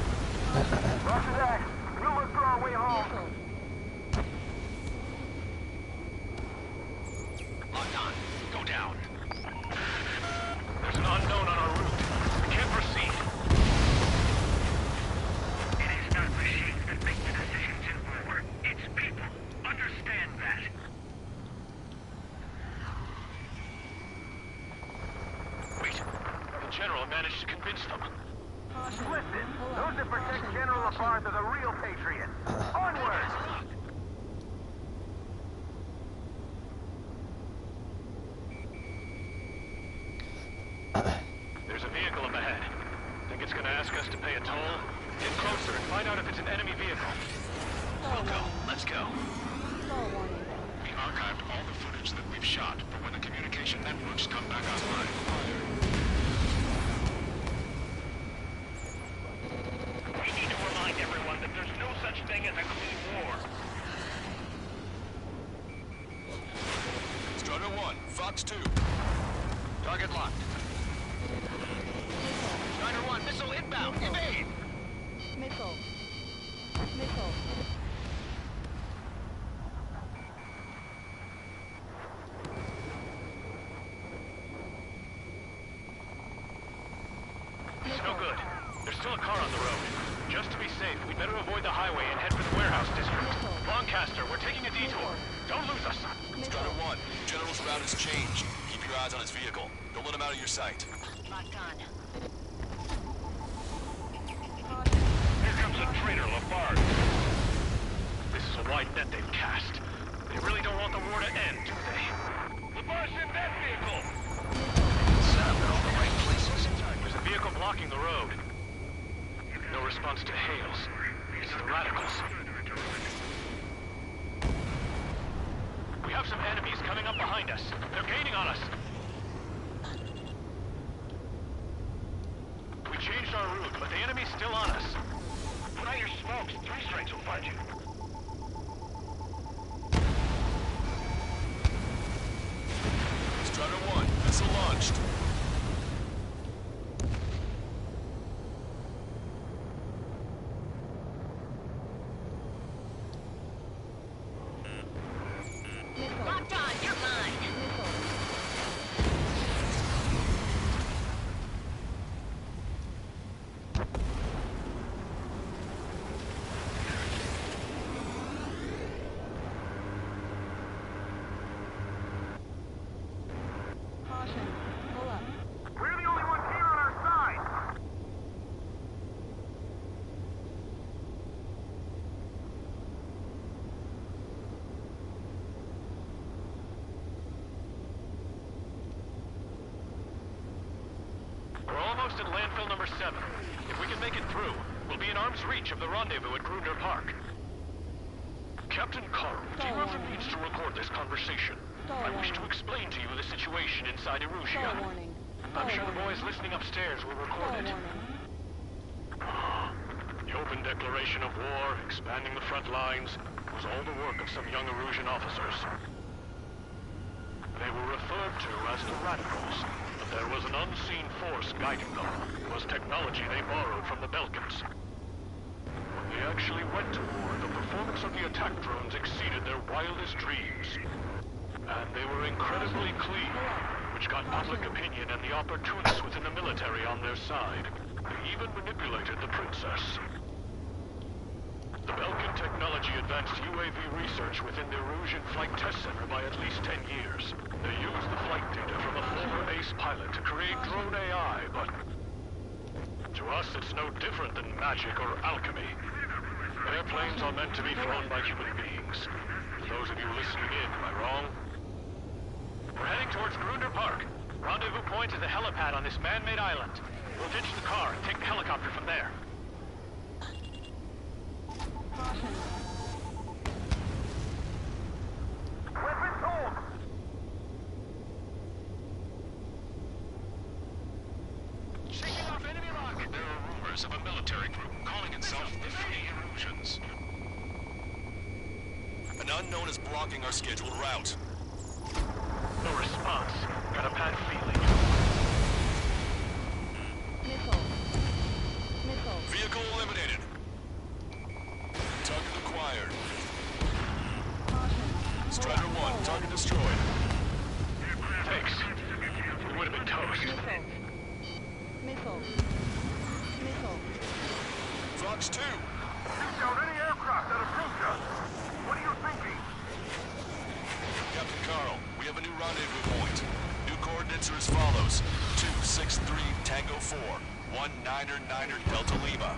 Roger that. We'll look for our way home. Missile. Locked on. Go down. There's an unknown on our route. We can't proceed. It is not machines that make the decisions in war. It's people. Understand that. Wait. The General managed to convince them. Caution. Listen, Pull up. those that protect Caution. General Caution. LaFarge are the real patriots. Onward! There's a vehicle up ahead. Think it's gonna ask us to pay a toll? Get closer and find out if it's an enemy vehicle. Star We'll go. warning. Let's go. Star warning. We archived all the footage that we've shot for when the communication networks come back online. We need to remind everyone that there's no such thing as a clean war. Strider 1, Fox 2. Target locked. Strider 1, missile inbound. Evade! Missile. Missile. It's no good. There's still a car on the road. Just to be safe, we'd better avoid the highway and head for the warehouse district. Lancaster, we're taking a detour. Don't lose us. Strider 1, General's route has changed. Keep your eyes on his vehicle. Don't let him out of your sight. Locked on. Caution. Here comes a traitor, LaFarge. This is a wide net they've cast. They really don't want the war to end, do they? LaFarge in that vehicle! Set up in all the right places. There's a vehicle blocking the road. No response to hails. It's the radicals. We have some enemies coming up behind us. They're gaining on us. We changed our route, but the enemy's still on us. Put out your smokes. 3 strikes will find you. Strider 1, missile launched. Missile. Locked on. You're mine. Missile. Caution. Pull up. We're the only ones here on our side. We're almost at landfill number 7. If we can make it through, we'll be in arm's reach of the rendezvous at Grunder Park. Captain Carl, do you have the means to record this conversation? I wish to explain to you the situation inside Star Erusia. warning. I'm sure the warning. boys listening upstairs will record Star it. warning. The open declaration of war, expanding the front lines, was all the work of some young Erusian officers. They were referred to as the Radicals, but there was an unseen force guiding them. It was technology they borrowed from the Belkans. When they actually went to war, the performance of the attack drones exceeded their wildest dreams. And they were incredibly clean, which got public opinion and the opportunists within the military on their side. They even manipulated the princess. The Belkan technology advanced UAV research within the Erusian Flight Test Center by at least 10 years. They used the flight data from a former ace pilot to create drone AI, but to us it's no different than magic or alchemy. Airplanes are meant to be flown by human beings. For those of you listening in, am I wrong? We're heading towards Grunder Park. Rendezvous point is the helipad on this man-made island. We'll ditch the car and take the helicopter from there. Weapons hold! Shaking off enemy lock. There are rumors of a military group calling itself the Free Erosions. An unknown is blocking our scheduled route. No response. Got a bad feeling. Missile. Vehicle eliminated. Target acquired. Strider 1, target destroyed. Thanks. We would have been toast. Missile. Fox 2. Shoot down any aircraft that approach us! What are you thinking? Captain Carl, we have a new rendezvous point. New coordinates are as follows. 263 Tango 4, 199er Delta Lima.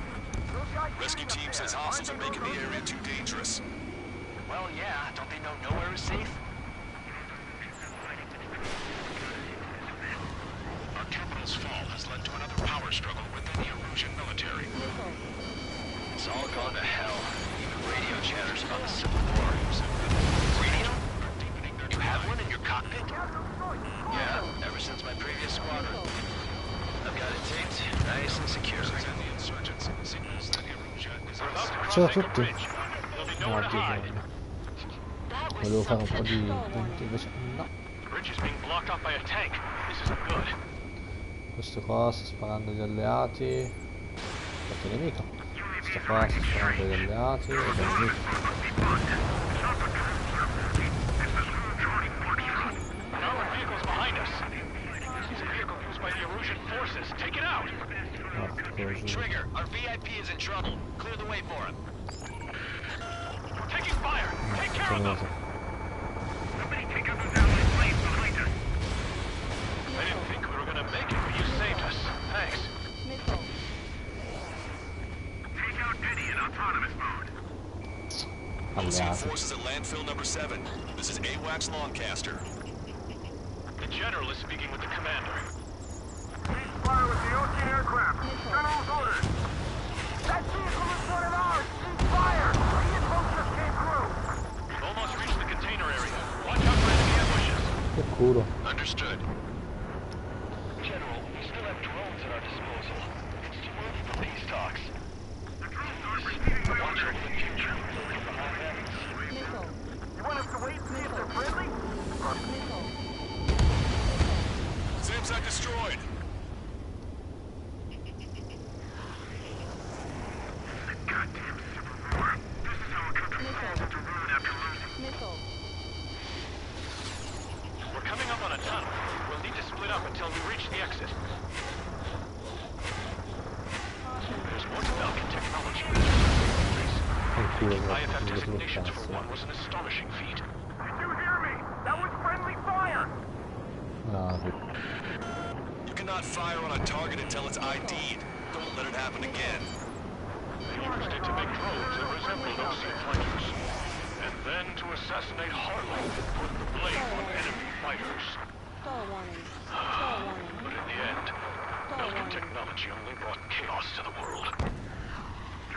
Rescue team says hostiles are making the area too dangerous. Well, yeah, don't they know nowhere is safe? Our capital's fall has led to another power struggle within the Erusian military. It's all gone to hell. Even radio chatters about the Civil War. Radio? You have one in your cockpit? Yeah, ever since my previous squadron. I've got it taped, nice and secure. And the insurgents signals that Erusia is on Sonotutti. There'll be No, nowhere to hide. volevo fare un po' di punti, invece no. The bridge is being blocked off by a tank. This isn't good. Questo qua sta sparando agli alleati. Qualche nemico. Questo qua sta sparando agli alleati. E è nemico. An armored vehicle's behind us. It's a vehicle used by the Erusian forces. Take it out. Trigger, our VIP is in trouble. Clear the way for him. We're taking fire. Take care of them. Somebody take out those allied planes behind us! I didn't think we were gonna make it, but you saved us. Thanks. Missile. Take out Eddie in autonomous mode. Seeing Alleati. forces at landfill number 7. This is AWACS Lancaster. The general is speaking with the commander. Please fire with the OT aircraft. General's orders. That vehicle is one of ours! Cease fire! The info just came through! We've almost reached the container area. Watch out for enemy ambushes. Che culo. Understood. General, we still have drones at our disposal. It's too early for peace talks. The drones aren't receiving my Watch orders. over the future. Behind them. Missile. You want us to wait and see if they're friendly? Missile. SAMSAT destroyed. Goddamn Civil War. This is how a country falls into ruin after losing. Missile. We're coming up on a tunnel. We'll need to split up until we reach the exit. There's more developing technology. Che culo. IFF Che designations for cazzo. one was an astonishing feat. Did you hear me? That was friendly fire! No, You cannot fire on a target until it's ID'd. Don't let it happen again. They used it to make drones that resembled OC fighters. And then to assassinate Harley and put the blame on enemy fighters. Stall warning. Stall warning. But in the end, building technology only brought chaos to the world.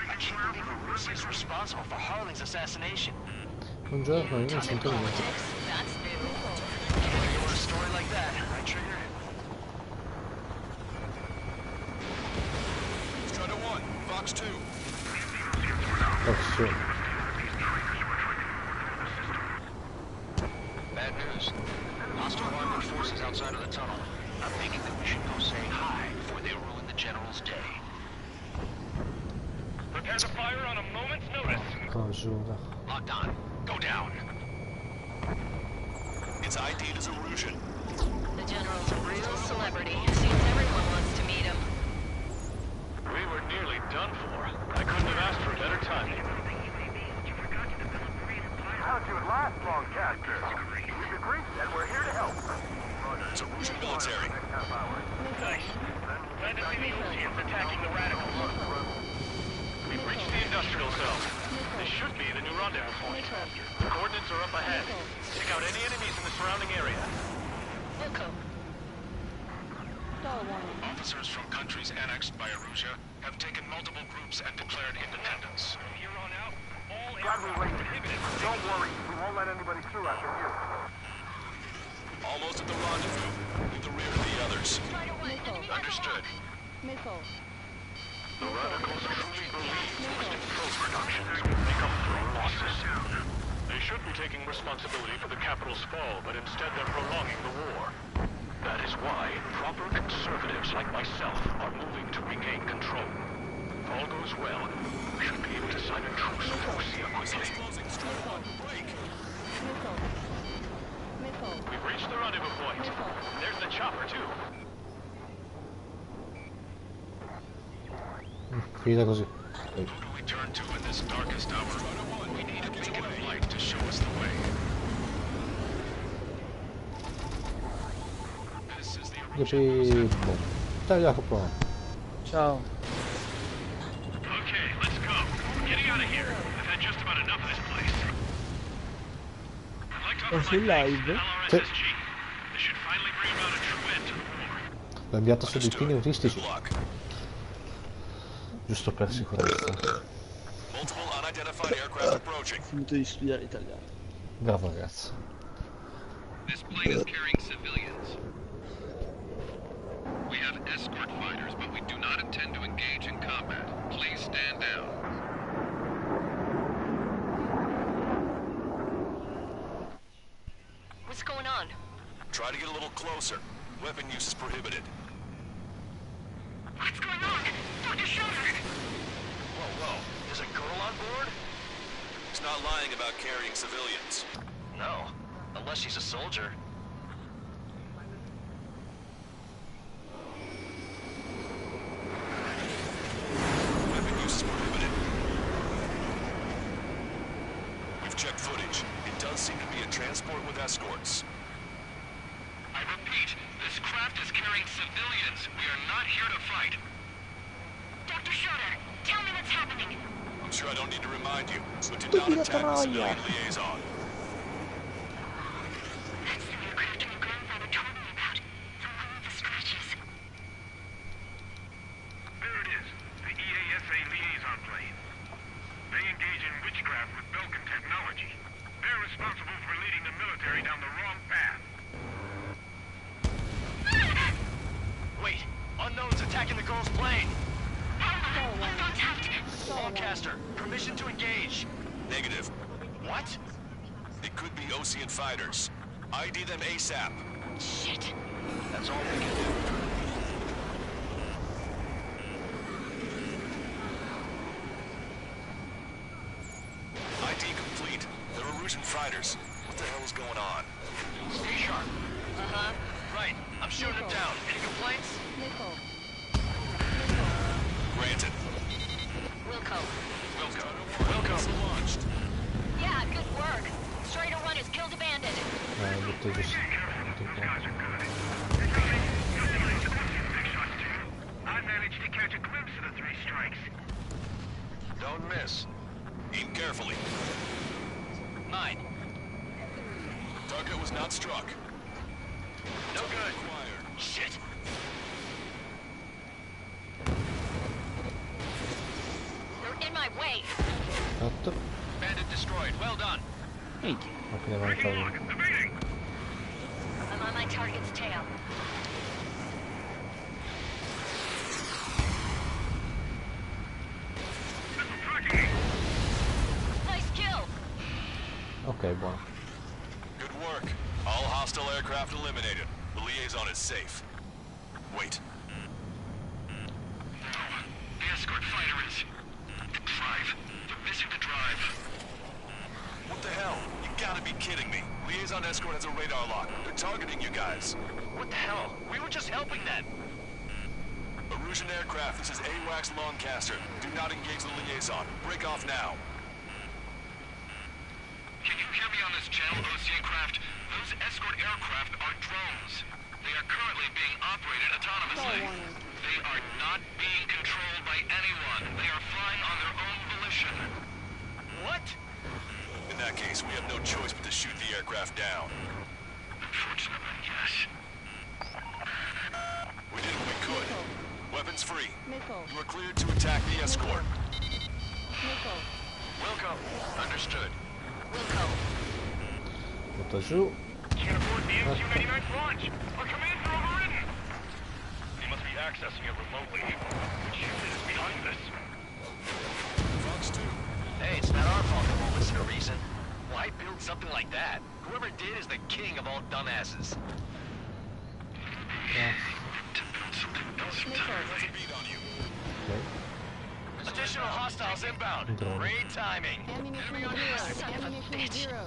I can't believe Erusia's responsible for Harling's assassination. un giorno io non sento niente. Politics? That's new. Can't ignore a story like that, right, Trigger? Strider 1, Fox 2. Oh, sì. Bad news. Hostile armored forces outside of the tunnel. I'm thinking that we should go say hi before they ruin the General's day. Prepare to fire on a moment's notice. Congiura. Locked on. Go down. It's ID'd as Erusian. The general's a real celebrity. Seems everyone wants to meet him. We were nearly done for. I couldn't have asked for better timing. How'd you last, Lancaster? We've agreed and we're here to help. It's Erusian military. Nice. Glad to see the Uzians attacking the radicals. We've reached the industrial zone. This should be the new rendezvous point. Coordinates are up ahead. Check out any enemies in the surrounding area. Wilco. Star warning. Officers from countries annexed by Erusia have taken multiple groups and declared independence. From here on out, all Glad we aircraft waited. prohibited. Don't worry, we won't let anybody through after you. Almost at the rendezvous. Leave the rear to the others. Strider 1, enemy Understood. Missile. The radicals truly believe boosted full production will make up for losses. They should be taking responsibility for the capital's fall, but instead they're prolonging the war. That is why proper conservatives like myself are moving to regain control. If all goes well, we should be able to sign a truce with Russia quickly. Closing. Strider 1, break. Missile. Missile. We've reached the rendezvous point. There's the chopper, too. Finita così. Who do we turn to in this darkest hour? We need a beacon of light to show us the way. This is the Pippo. Ciao Jacopo. Ciao. Okay, let's go. Getting out of here. I've had just about enough of this place. I'd like to offer sei my thanks to live? LRSSG. This should finally bring about a true end to the war. L'ho inviato su dei pini autistici. Good luck. Giusto per sicurezza. Multiple unidentified aircraft approaching. Ho finito di studiare italiano. Bravo ragazzo. This plane is carrying civilians. We have escort fighters, but we do not intend to engage in combat. Please stand down. What's going on? Try to get a little closer. Weapon use is prohibited. What's going on? Dr. Schroeder! Whoa. There's a girl on board? He's not lying about carrying civilians. No. Unless she's a soldier. Weapon use is prohibited. We've checked footage. It does seem to be a transport with escorts. I repeat, this craft is carrying civilians. We are not here to fight. Dr. Schroeder, tell me what's happening. I'm sure I don't need to remind you, but do not attack the civilian liaison. That's the aircraft your grandfather told me about. The one with the scratches. There it is, the EASA liaison plane. They engage in witchcraft with Belkan technology. They're responsible for leading the military down the wrong path. Wait, unknown's attacking the girl's plane. Star warning. Contact! Star warning. Forecaster, permission to engage. Negative. What? It could be Ocean fighters. ID them ASAP. Shit. That's all we can do. ID complete. They're Erusian fighters. What the hell is going on? Stay sharp. Uh-huh. Right, I'm shooting him down. Any complaints? Missile. Granted. Wilco. Welcome. Launched. Yeah, good work. Strider 1 has killed a bandit. Butto così. I managed to catch a glimpse of the three strikes. Don't miss. Aim carefully. 9. Target was not struck. No good. Acquired. Shit. They're in my way. Fatto. Bandit destroyed. Well done. Minchia. Ma che ne manca uno. I'm on my target's tail. Nice kill. Ok, buono. Good work. All hostile aircraft eliminated. The liaison is safe. Wait. The escort fighter is... The drive. They're missing the drive. What the hell? You gotta be kidding me. Liaison escort has a radar lock. They're targeting you guys. What the hell? We were just helping them. Erusian aircraft, this is AWACS Lancaster. Do not engage the liaison. Break off now. Can you hear me on this channel, Oceancraft? Those escort aircraft are drones. They are currently being operated autonomously. Star warning. They are not being controlled by anyone. They are flying on their own volition. What? aircraft down. Unfortunately, yes. We did what we could. Weapons free. Missile. You are cleared to attack the escort. Missile. Wilco. Understood. Wilco. Butta giù. Can't afford the MQ-99's launch. Our commands are overridden. They must be accessing it remotely. Which unit is behind this? Fox 2. Hey, it's not our fault the moment's no reason. Why build something like that? Whoever did is the king of all dumbasses. There's a beat on you. Additional hostiles inbound. Great timing. Ammunition zero. Ammunition zero.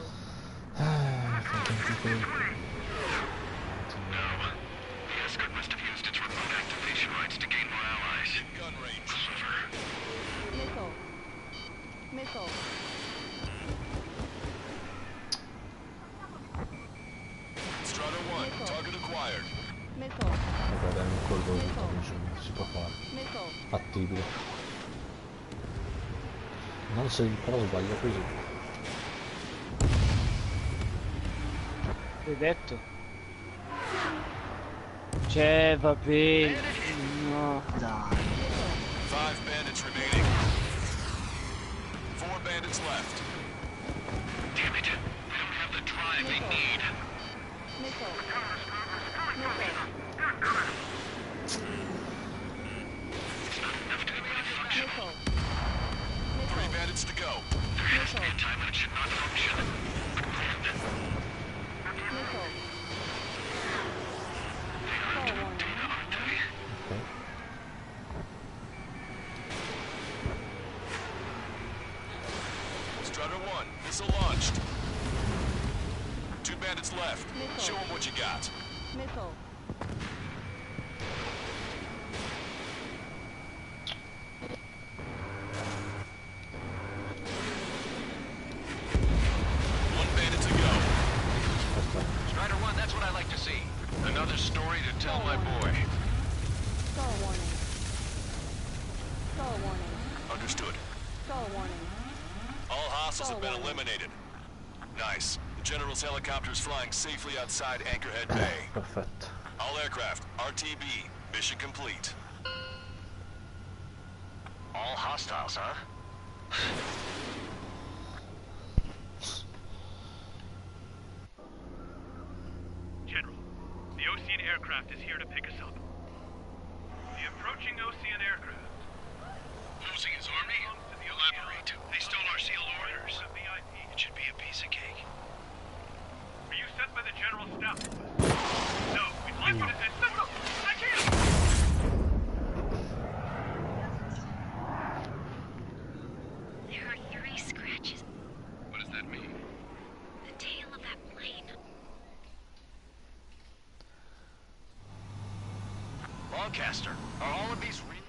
The escort must have used its remote activation rights to gain more allies. In gun range. Missile. Missile. Strider 1, target acquired. Missile. Vabbè, dai, un colpo si può fare. Missile. Fattibile. Non se però sbaglio così. L'hai detto? Cioè, va bene. No, dai. 5 bandits remaining. 4 bandits left. Damn it. They don't have the drive they need. Missile. Missile. Missile. 3 bandits to go. There has to be a time when it should not function. Missile. Call warning. Strider 1, missile launched. 2 bandits left. Show them what you got. Missile. One bandit to go. Strider 1, that's what I like to see. Another story to tell my boy. Call warning. Call warning. Understood. Call warning. All hostiles have been eliminated. Nice. The General's helicopter is flying safely outside Anchorhead Bay. Perfetto. All aircraft, RTB. Mission complete. All hostiles, huh? General, the Ocean aircraft is here to pick us up. The approaching Ocean aircraft. Losing his army? Elaborate. They stole our sealed orders. It should be a piece of cake. Were you sent by the General Staff? No, we'd like you to send... No, I can't! There are 3 scratches. What does that mean? The tail of that plane. Lancaster, are all of these real?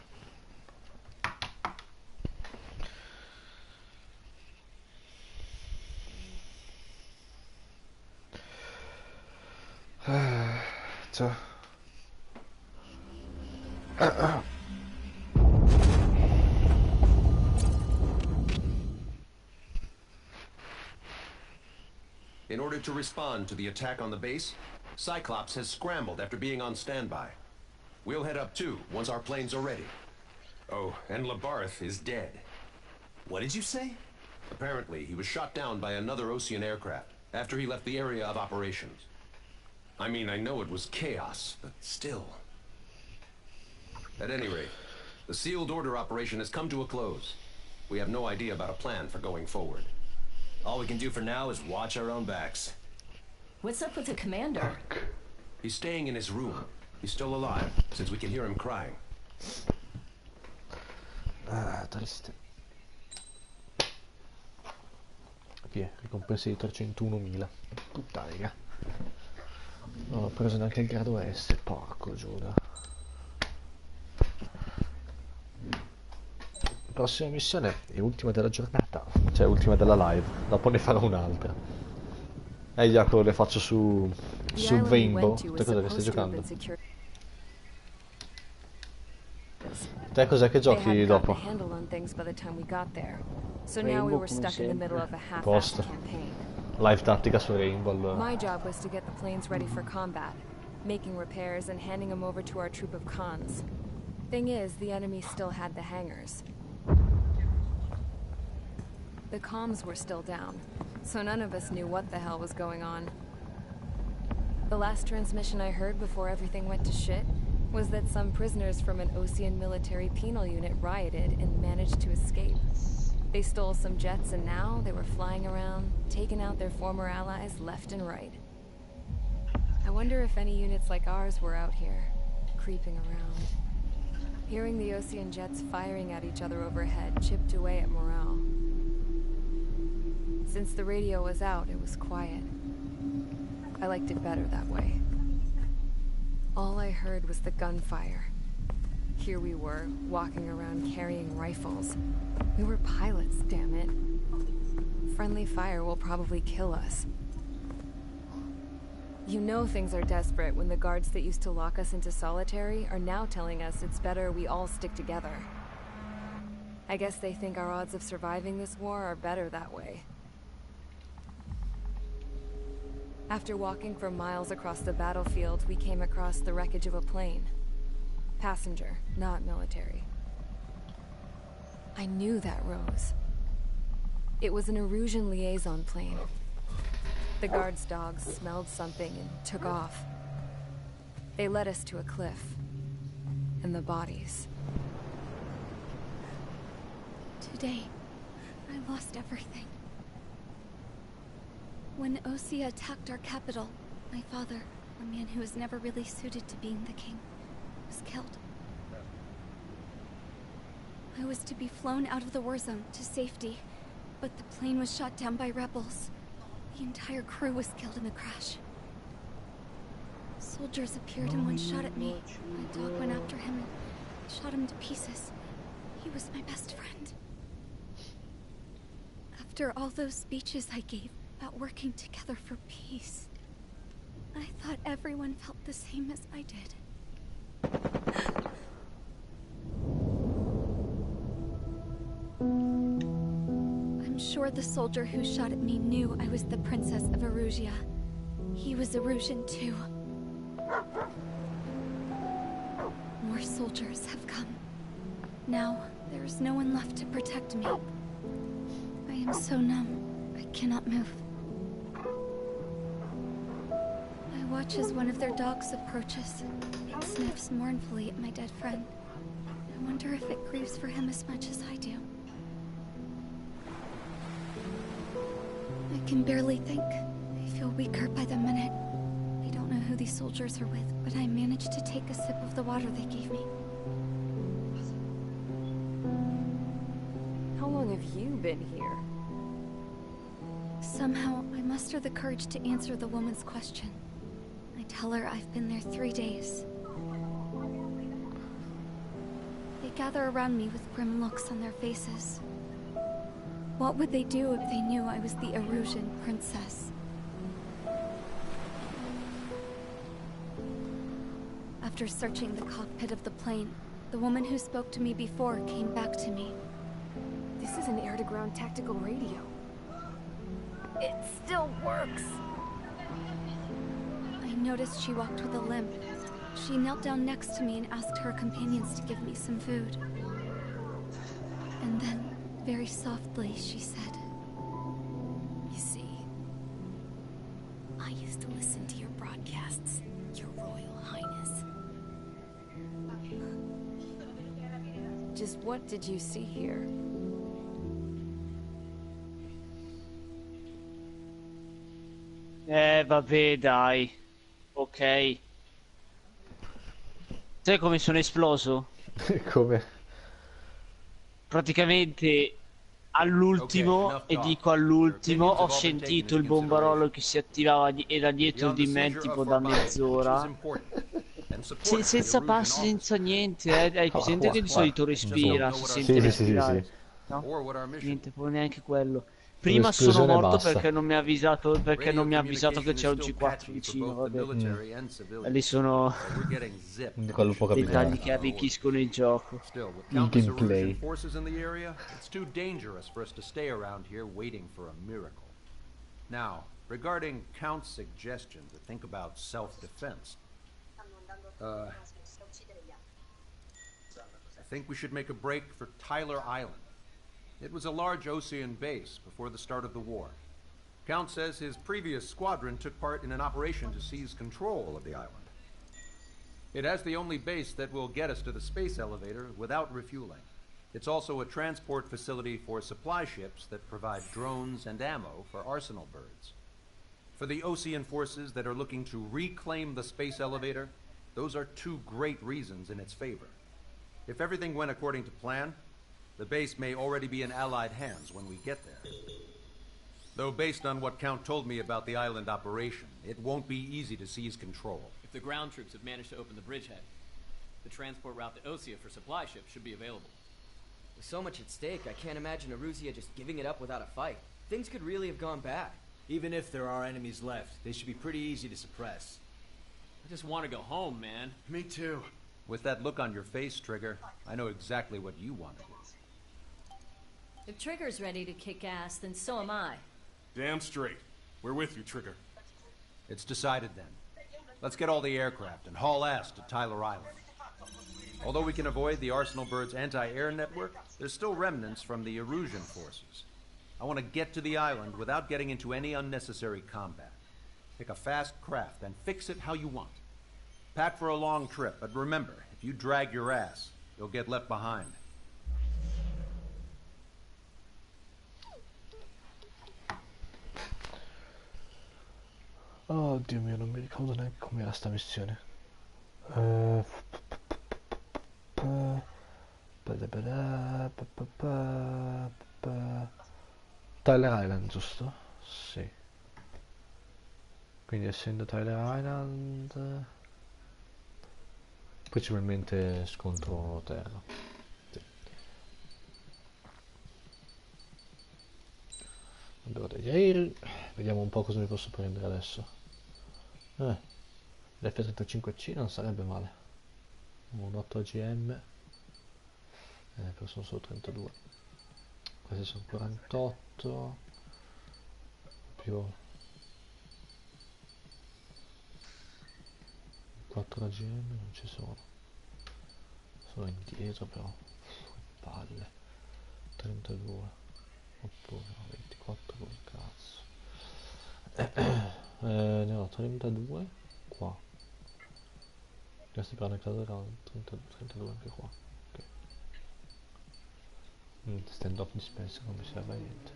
Ciao. In order to respond to the attack on the base, Cyclops has scrambled after being on standby. We'll head up too, once our planes are ready. Oh, and Labarth is dead. What did you say? Apparently, he was shot down by another Ocean aircraft after he left the area of operations. I mean, I know it was chaos, but still. At any rate, the sealed order operation has come to a close. We have no idea about a plan for going forward. All we can do for now is watch our own backs. What's up with the commander? He's staying in his room. He's still alive, since we can hear him crying. Ah, triste. Chi è? Ricompensa di 301.000. Puttana. Non ho preso neanche il grado S, porco Giuda. Prossima missione è ultima della giornata, cioè ultima della live, dopo ne farò un'altra. Jacopo, le faccio su Rainbow. Te cosa che stai giocando? Te cos'è che giochi dopo? So now we were stuck in the middle of a half-assed campaign. Live tattica su Rainbow. My job was to get the planes ready for combat, making repairs and handing them over to our troop of cons. Thing is, the enemy still had the hangars. The comms were still down, so none of us knew what the hell was going on. The last transmission I heard before everything went to shit was that some prisoners from an Osean military penal unit rioted and managed to escape. They stole some jets and now they were flying around, taking out their former allies left and right. I wonder if any units like ours were out here, creeping around. Hearing the Osean jets firing at each other overhead chipped away at morale. Since the radio was out, it was quiet. I liked it better that way. All I heard was the gunfire. Here we were, walking around carrying rifles. We were pilots, damn it. Friendly fire will probably kill us. You know things are desperate when the guards that used to lock us into solitary are now telling us it's better we all stick together. I guess they think our odds of surviving this war are better that way. After walking for miles across the battlefield, we came across the wreckage of a plane. Passenger, not military. I knew that rose. It was an Erusian liaison plane. The guard's dogs smelled something and took off. They led us to a cliff. And the bodies. Today, I lost everything. When Osea attacked our capital, my father, a man who was never really suited to being the king, was killed. I was to be flown out of the war zone to safety, but the plane was shot down by rebels. The entire crew was killed in the crash. Soldiers appeared and one shot at me. My dog went after him and shot him to pieces. He was my best friend. After all those speeches I gave about working together for peace, I thought everyone felt the same as I did. I'm sure the soldier who shot at me knew I was the Princess of Erusia. He was Erusian too. More soldiers have come. Now, there is no one left to protect me. I am so numb, I cannot move. I watch as one of their dogs approaches. It sniffs mournfully at my dead friend. I wonder if it grieves for him as much as I do. I can barely think. I feel weaker by the minute. I don't know who these soldiers are with, but I managed to take a sip of the water they gave me. How long have you been here? Somehow, I muster the courage to answer the woman's question. I tell her I've been there 3 days. They gather around me with grim looks on their faces. What would they do if they knew I was the Erusian princess? After searching the cockpit of the plane, the woman who spoke to me before came back to me. This is an air-to-ground tactical radio. It still works! I noticed she walked with a limp. She knelt down next to me and asked her companions to give me some food. And then, very softly, she said, "You see, I used to listen to your broadcasts, Your Royal Highness." Just what did you see here? Vabbè, dai. Ok. Sai come sono esploso? Come? Praticamente all'ultimo, e dico all'ultimo, ho sentito il bombarolo che si attivava era dietro di me tipo da mezz'ora. Senza passi, senza niente, hai presente che di solito respira, si sente respirare. No? Niente, poi neanche quello. Prima sono morto perché non mi ha avvisato, che c'è un G4 vicino, vabbè. Lì sono dettagli che arricchiscono il gioco. Il gameplay. Now, regarding Count's suggestion to think about self-defense, I think we should make a break for Tyler Island. It was a large Osean base before the start of the war. Count says his previous squadron took part in an operation to seize control of the island. It has the only base that will get us to the space elevator without refueling. It's also a transport facility for supply ships that provide drones and ammo for arsenal birds. For the Osean forces that are looking to reclaim the space elevator, those are two great reasons in its favor. If everything went according to plan, the base may already be in Allied hands when we get there. Though based on what Count told me about the island operation, it won't be easy to seize control. If the ground troops have managed to open the bridgehead, the transport route to Osea for supply ships should be available. With so much at stake, I can't imagine Erusea just giving it up without a fight. Things could really have gone bad. Even if there are enemies left, they should be pretty easy to suppress. I just want to go home, man. Me too. With that look on your face, Trigger, I know exactly what you want to do. If Trigger's ready to kick ass, then so am I. Damn straight. We're with you, Trigger. It's decided then. Let's get all the aircraft and haul ass to Tyler Island. Although we can avoid the Arsenal Bird's anti-air network, there's still remnants from the Erusian forces. I want to get to the island without getting into any unnecessary combat. Pick a fast craft and fix it how you want. Pack for a long trip, but remember, if you drag your ass, you'll get left behind. Oh Dio mio, non mi ricordo neanche com'era sta missione. Tyler Island, giusto? Sì. Quindi essendo Tyler Island, principalmente scontro terra. Sì. Allora degli aerei, vediamo un po' cosa mi posso prendere adesso. L'F-35C non sarebbe male. Un 8 AGM, però sono solo 32. Questi sono 48 più 4 AGM, non ci sono indietro però, palle. 32 oppure no, 24 col cazzo. Ne ho 32 qua. Questi per caso erano 32 anche qua. Okay. Stand off dispenser non mi serve a niente.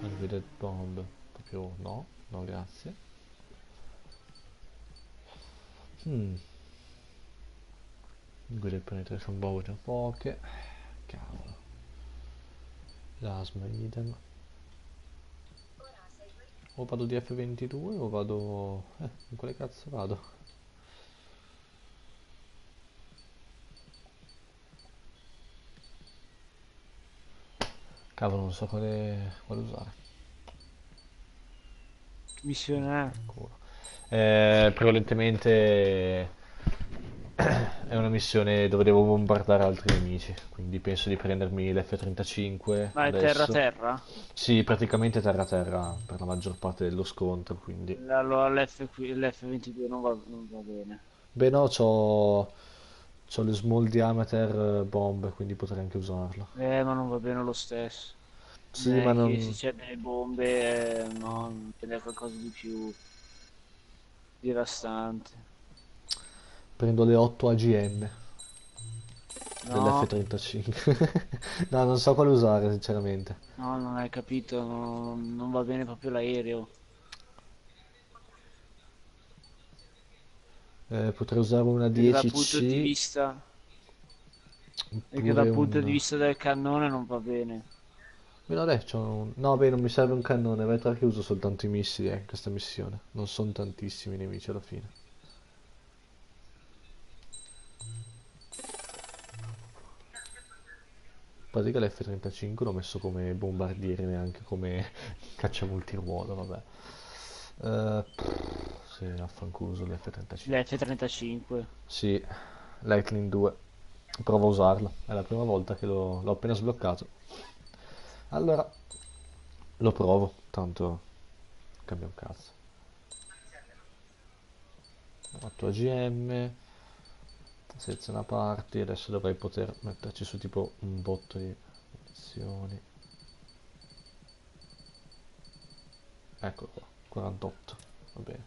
Unguided bomb proprio no, grazie. Unguided penetration bomb già poche. Cavolo. L'asma idem. O vado di F22 o vado... in quale cazzo vado? Cavolo, non so quale usare. Missione prevalentemente è una missione dove devo bombardare altri nemici, quindi penso di prendermi l'F-35. Ma è terra-terra? Sì, praticamente terra-terra per la maggior parte dello scontro, quindi... Allora l'F-22 non va bene. Beh no, c'ho le small diameter bomb, quindi potrei anche usarlo. Ma non va bene lo stesso. Sì, ma non... Se c'è delle bombe, no, non prendere qualcosa di più devastante. Prendo le 8 AGM dell'F-35. No, non so quale usare sinceramente. No, non hai capito, non va bene proprio l'aereo. Potrei usare una 10C. Dal punto di vista... Perché dal punto di vista del cannone non va bene. No, beh, non mi serve un cannone, vedrà che uso soltanto i missili in questa missione. Non sono tantissimi i nemici alla fine. A parte che l'F-35 l'ho messo come bombardiere, neanche come cacciamultiruolo, vabbè. Sì, affanculo l'F-35. L'F-35? Sì, Lightning 2. Provo a usarlo, è la prima volta che l'ho appena sbloccato. Allora, lo provo, tanto cambia un cazzo. Ho fatto AGM, seleziona parti, adesso dovrei poter metterci su tipo un botto di munizioni. Eccolo qua, 48, va bene.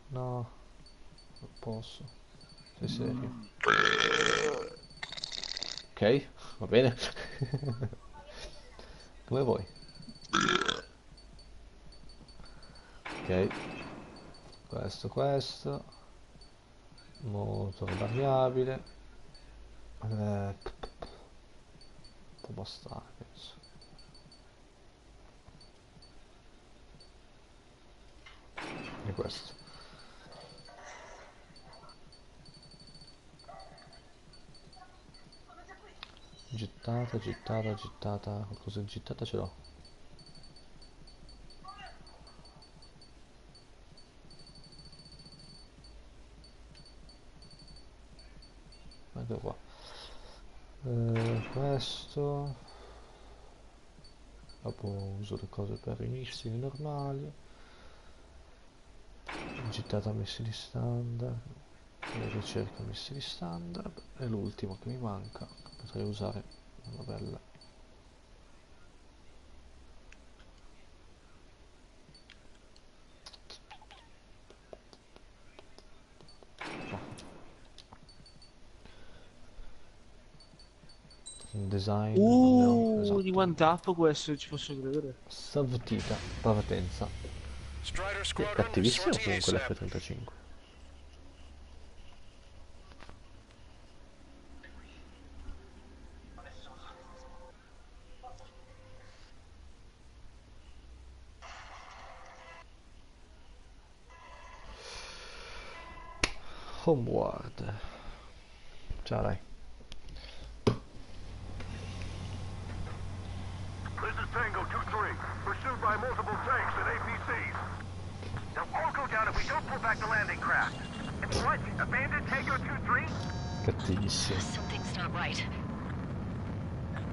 No, non posso. Sei serio? Ok, va bene. Come vuoi. Ok, questo. Motore variabile. Può bastare, penso. E questo. Gittata, qualcosa di gittata ce l'ho. Ecco qua. Questo. Dopo uso le cose per i missili normali. Gittata missili standard. E ricerca missili standard. E l'ultimo che mi manca. Potrei usare una bella. Un design. Esatto. Di one tap questo, ci posso credere. Savtita, partenza. È cattivissimo comunque l'F-35. Homeward. Ciao dai. This is Tango 2-3, pursued by multiple tanks and APCs. They'll all go down if we don't pull back the landing craft. It's what? Abandoned Tango 2-3? Cattivissimo. Something's not right.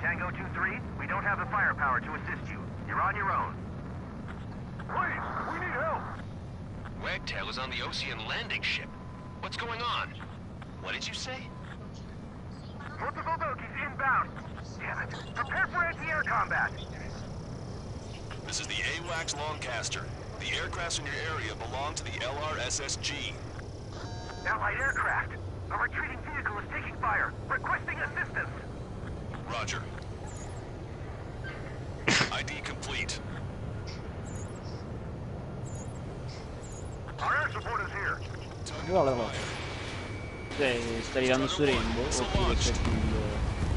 Tango 2-3, we don't have the firepower to assist you. You're on your own. Please, we need help. Wagtail is on the Ocean landing ship. What's going on? What did you say? Multiple bogies inbound. Damn it. Prepare for anti-air combat. This is the AWACS Lancaster. The aircrafts in your area belong to the LRSSG. Allied aircraft. A retreating vehicle is taking fire. Requesting assistance. Roger. ID complete. Our air support is here. Sta arrivando su Rainbow oppure c'è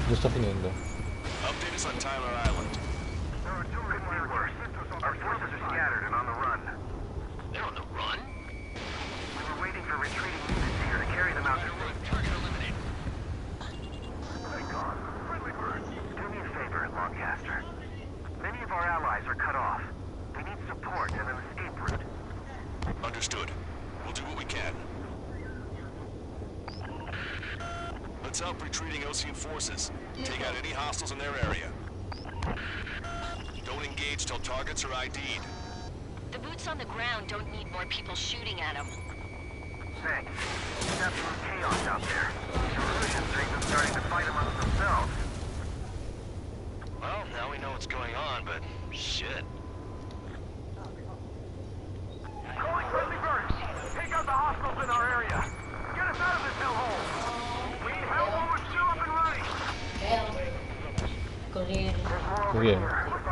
Lo sto finendo. Update us on Tyler Island. Couldn't be worse. Our forces are scattered and on the run. They're on the run? We were waiting for retreating units here to carry them out to safety. Target eliminated. Thank God. Friendly bird. Do me a favor, Lancaster. Many of our allies are cut off. We need support and an escape route. Understood. We'll do what we can. Let's help retreating Ocean forces. Take out any hostiles in their area. Don't engage till targets are ID'd. The boots on the ground don't need more people shooting at them. Thanks. It's absolute chaos out there. The Russians are even starting to fight amongst themselves. Well, now we know what's going on, but shit. Calling friendly birds. Take out the hostiles in our area. Get us out of this hellhole. We need help while we're still up and running. Corriere.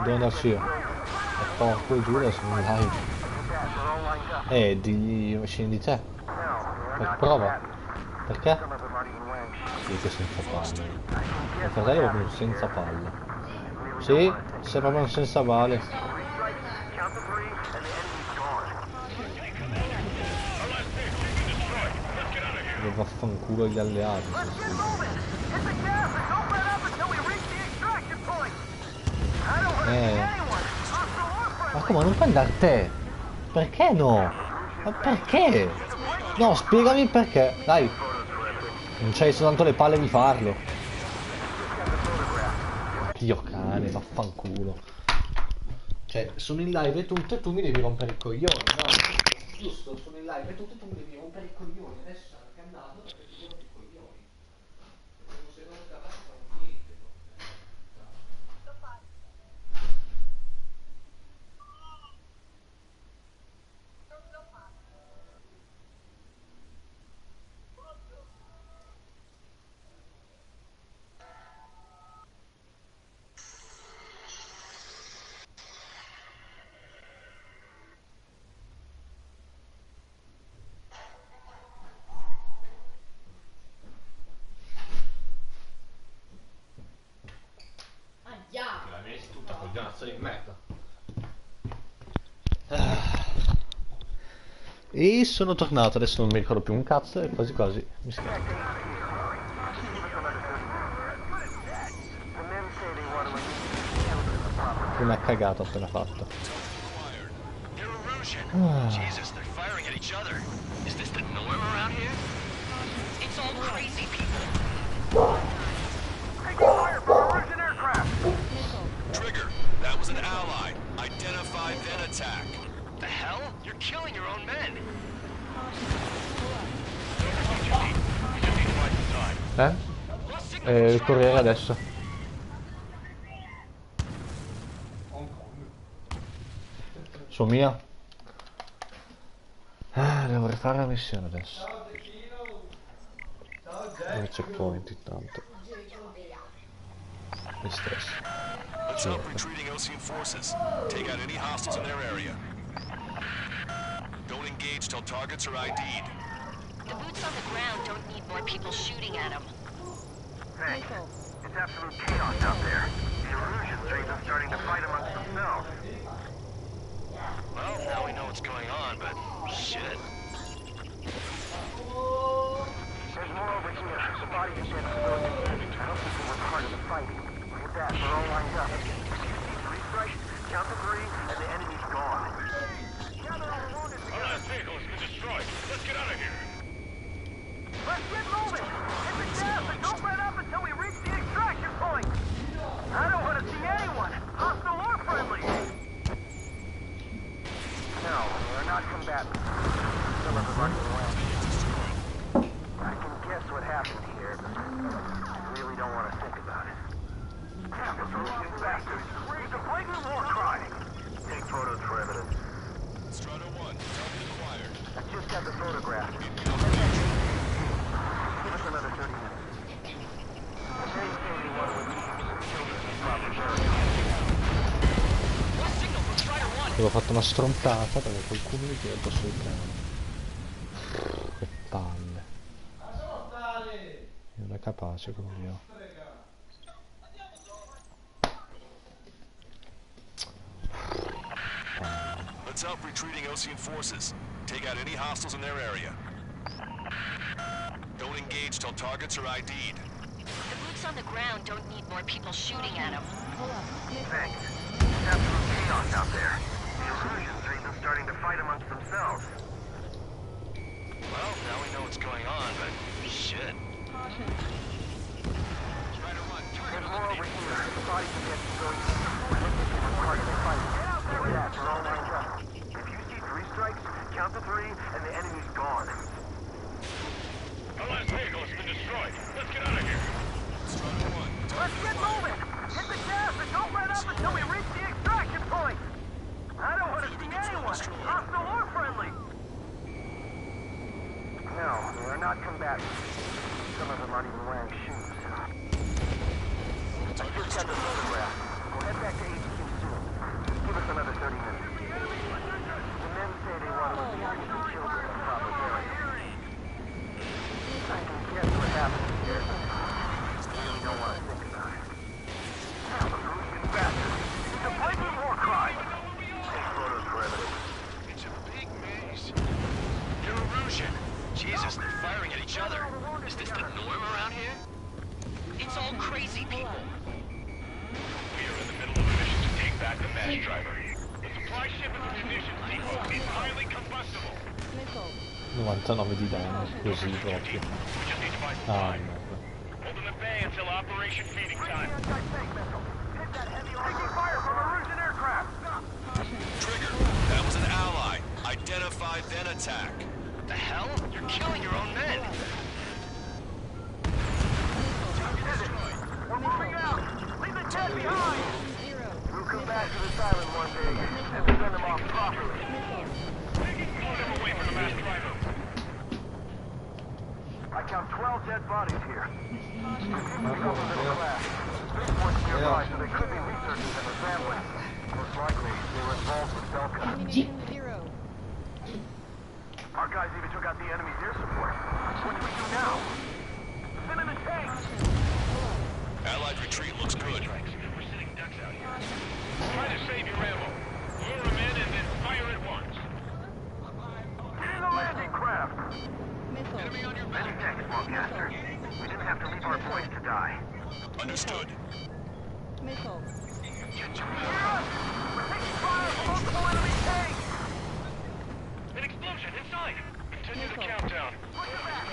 Devo andarci io. E porco giù adesso in live. Digli vicini di te. Prova. Perché? Sì, che senza palle. Mio fratello è proprio senza palle. Sì, sei proprio un senza palle. E vaffanculo gli alleati. Ma come non puoi andare te? Perché no? Ma perché? No, spiegami perché. Dai. Non c'hai soltanto le palle di farlo. Dio cane, vaffanculo. Cioè, sono in live e tutto e tu mi devi rompere i coglioni, no? Giusto, sono in live e tutto e tu mi devi rompere i coglioni. Adesso sono anche andato perché ti rompo i coglioni. Come se non capace di fare niente. La mia è tutta coglionazza di merda. E sono tornato, adesso non mi ricordo più un cazzo e quasi quasi mi scarico. Una cagata appena fatta. Jesus, they're firing at each other. Is this the norm around here? It's all crazy people. Taking fire from a Russian aircraft! Trigger, that was an ally. Identify, then attack. The hell? You're killing your own men. Il corriere adesso. Su mia. Devo rifare la missione adesso. Il checkpoint intanto. Mi stress. Let's help retreating Ocean forces. Take out any hostiles in their area. Don't engage till targets are ID'd. The boots on the ground don't need more people shooting at them. Thanks. It's absolute chaos out there. The Erusians are even starting to fight amongst themselves. Well, now we know what's going on, but shit. There's more over here. The bodies of dead civilians. I don't think they were part of the fighting. With that, we're all lined up. If you see 3 strikes, count to 3, and the enemy's gone. Our last vehicle has been destroyed. Let's get out of here. Let's get moving! Hit the gas and don't let up until we reach the extraction point! I don't want to see anyone, hostile or friendly! No, we're not combatants. Some of them are running. I can guess what happened here, but I really don't want to think about it. Damn, those Russian bastards! It's a blatant war crime! Take photos for evidence. Strider 1, target acquired. I just got the photograph. Give us another 30 minutes. They say they want to leave some children in proper burial. Avevo fatto una strontata perché qualcuno mi tira addosso il cane. Che palle. Non è capace quello mio. Let's help retreating Ocean forces. Take out any hostiles in their area. Don't engage till targets are ID'd. The boots on the ground don't need more people shooting at them. Thanks. It's absolute chaos out there. The Erusians are even starting to fight amongst themselves. Well, now we know what's going on, but shit. There's more over here. The bodies of dead civilians. I don't think they were part of the fight. With that, we're all lined up. If you see 3 strikes, count to 3, and the enemy's gone. Our last vehicle has been destroyed. Let's get out of here. Strider 1, Let's get moving! Hit the gas and don't let up until we reach the extraction point! I don't want to see anyone, hostile or friendly! No, they are not combatants. Some of them aren't even wearing shoes. I just got the photograph. We'll head back to HQ soon. Give us another 30 minutes. The men say they want to leave some children in proper burial. I can guess what happened here. I really don't want to think about it. Damn, the Russian bastards. It's a blatant war crime. Take photos for evidence. It's a big maze. You're Erusian. Jesus, they're firing at each other. Is this the norm around here? It's all crazy people. We are in the middle of a mission to take back the mass driver. The supply ship and the munitions depot is highly combustible. 99 di danno, così proprio. We just need to find Ah, supplies. no. Hold them at bay until operation feeding time. Hit that heavy taking fire from a Russian aircraft! identify, then attack. The hell? You're killing your own men. We're moving out! Leave the dead behind! We'll come back to this island one day and send them off properly. Pull them away from the mass driver. I count 12 dead bodies here. Some of them in class. Spaceport's nearby, so they could be researchers and their families. Most likely, they were involved with Delta. Our guys even took out the enemy's air support. What do we do now? Send in the tanks! Allied retreat looks good. We're sitting ducks out here. Try to save your ammo. Lure them in and then fire at once. Get in the landing craft! Enemy on your Many back. thanks, Longcaster. We didn't have to leave our boys to die. Understood. Missile. Hear us! We're taking fire from multiple enemy tanks! An explosion inside. Continue the countdown. Push it back!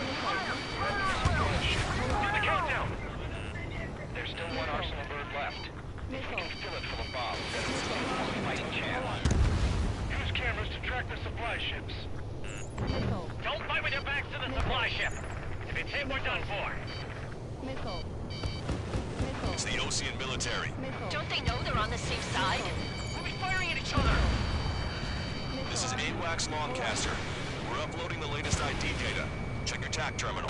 Do the countdown. There's still one arsenal bird left. If we can fill it full of bombs, then we'll still have a fighting chance. Use cameras to track the supply ships. Don't fight with your backs to the supply ship. If it's hit, we're done for. Missile. It's the Ocean military. Don't they know they're on the safe side? We'll be firing at each other. This is AWACS Longcaster. We're uploading the latest ID data. Check your TAC terminal.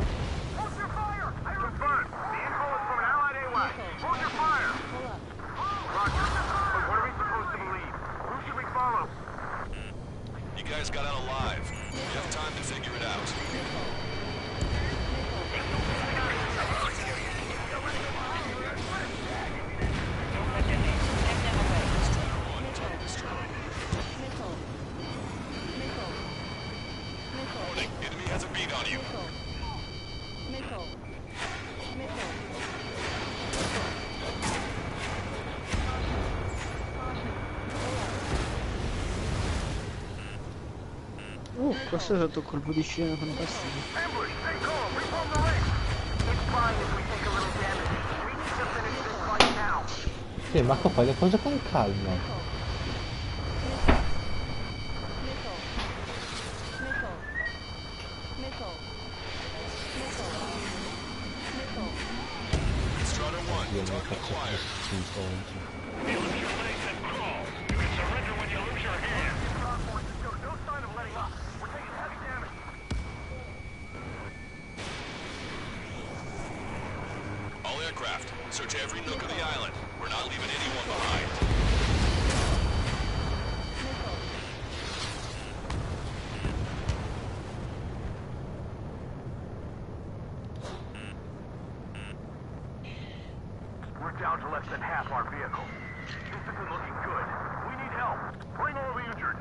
Hold your fire! I confirm. The info is from an allied AWAC. Hold your fire! Roger. But what are we supposed to believe? Who should we follow? You guys got out alive. You have time to figure it out. Warning, enemy has a beat on you. Missile. Questo è stato un colpo di scena fantastico. Ambush, stay calm, reform the ranks. It's fine if we take a little damage. We need to finish this fight now. Sì, Marco, fai le cose con calma. Strider 1, Io non target faccio acquired. questi incontri. Use your legs and crawl. You can surrender when you lose your hand. No sign of letting up. We're taking heavy damage. All aircraft, search every nook of the island. We're not leaving anyone behind. We're down to less than half our vehicle. This isn't looking good. We need help. Bring all the injured.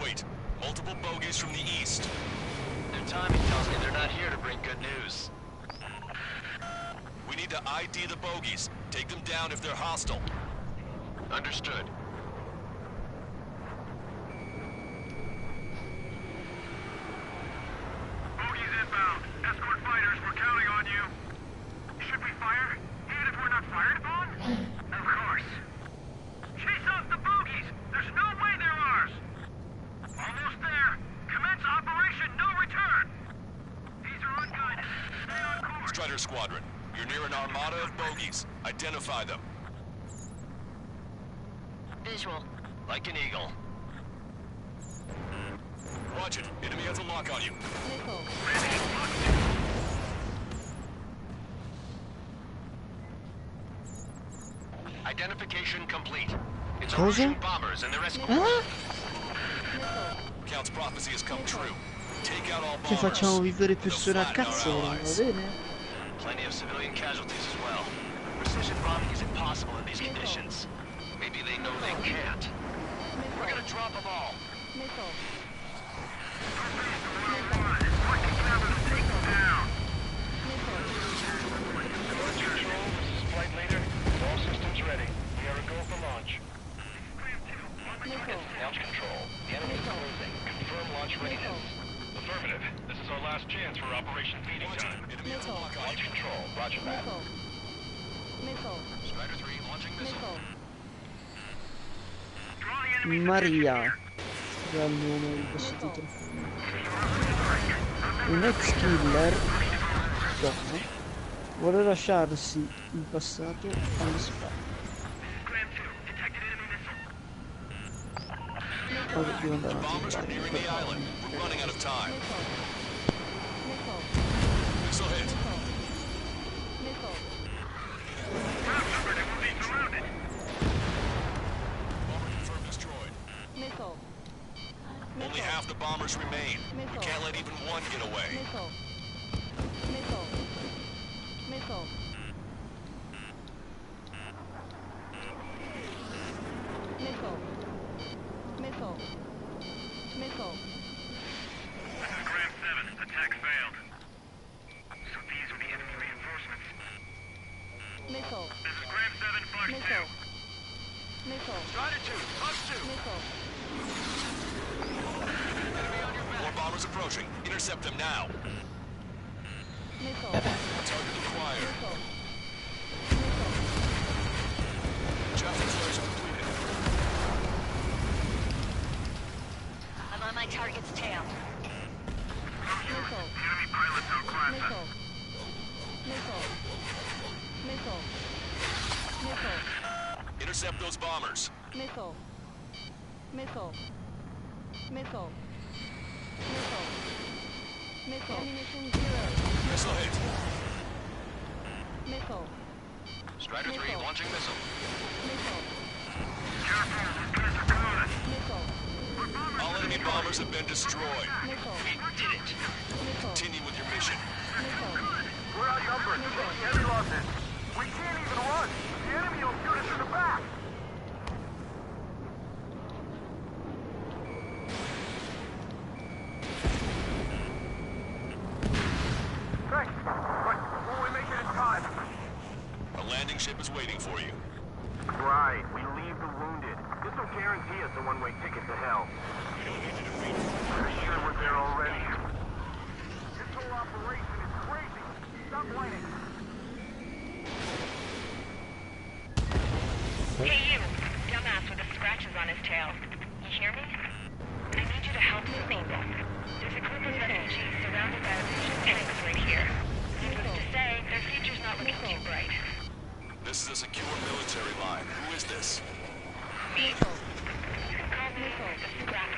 Wait, multiple bogies from the east. Their timing tells me they're not here to bring good news. We need to ID the bogies. Take them down if they're hostile. Understood. Bogies inbound. Escort fighters, we're counting on you. Should we fire? Even if we're not fired upon? Of course. Chase off the bogies! There's no way they're ours! Almost there. Commence operation no return! These are unguided. Stay on course. Strider Squadron, you're near an armada of bogies. Identify them. Visual. Like an eagle. Watch it. Enemy has a lock on you. Identification complete. It's Cosa? Russian bombers and their escorts. Count's prophecy has come true. Take out all Ci bombers. facciamo vivere più They'll solo a flatten our cazzo, va allies. bene? Plenty of civilian casualties as well. Precision bombing is impossible in these conditions. Maybe they know they can't. We're gonna drop them all. Control, this is flight leader. All systems ready. We are a go for launch. Launch control. The enemy is closing. Confirm launch readiness. Affirmative. This is our last chance for Operation Feeding Time. Launch control. Roger that. Strider 3 launching missile. Maria. già il nome di questo titolo. Un ex killer, Tom, vuole lasciarsi il passato alle spalle. Ora devo andare a Only half the bombers remain. We can't let even one get away. Missile. This is Grand 7. Attack failed. So these are the enemy reinforcements. Missile. This is Grand 7, Fox 2. Missile. Strider 2, Fox 2. Missile. More bombers approaching. Intercept them now. Missile. Target acquired. Chapter installation completed. I'm on my target's tail. Missile. Enemy pilots outclass us. Missile. Missile. Missile. Missile. Intercept those bombers. Missile. Missile. Missile. Missile. Missile. Ammunition 0. Missile hit. Missile. Strider 3 launching missile. Missile. Careful, these guys are coming. Missile. All enemy bombers have been destroyed. Missile. We did it. Missile. Continue with your mission. Missile. We're outnumbered. Taking heavy losses. We can't even run. The enemy will shoot us in the back. Thanks. But will we make it in time? A landing ship is waiting for you. Right. We leave the wounded. This will guarantee us a one-way ticket to hell. We don't need to defeat them. Pretty sure we're there already. This whole operation is crazy. Stop whining. Hey you, dumbass with the scratches on his tail. You hear me? I need you to help some people. There's a group of refugees surrounded by Russian tanks right here. Needless to say, their future's not looking too bright. This is a secure military line. Who is this? Missile. Call me the scrap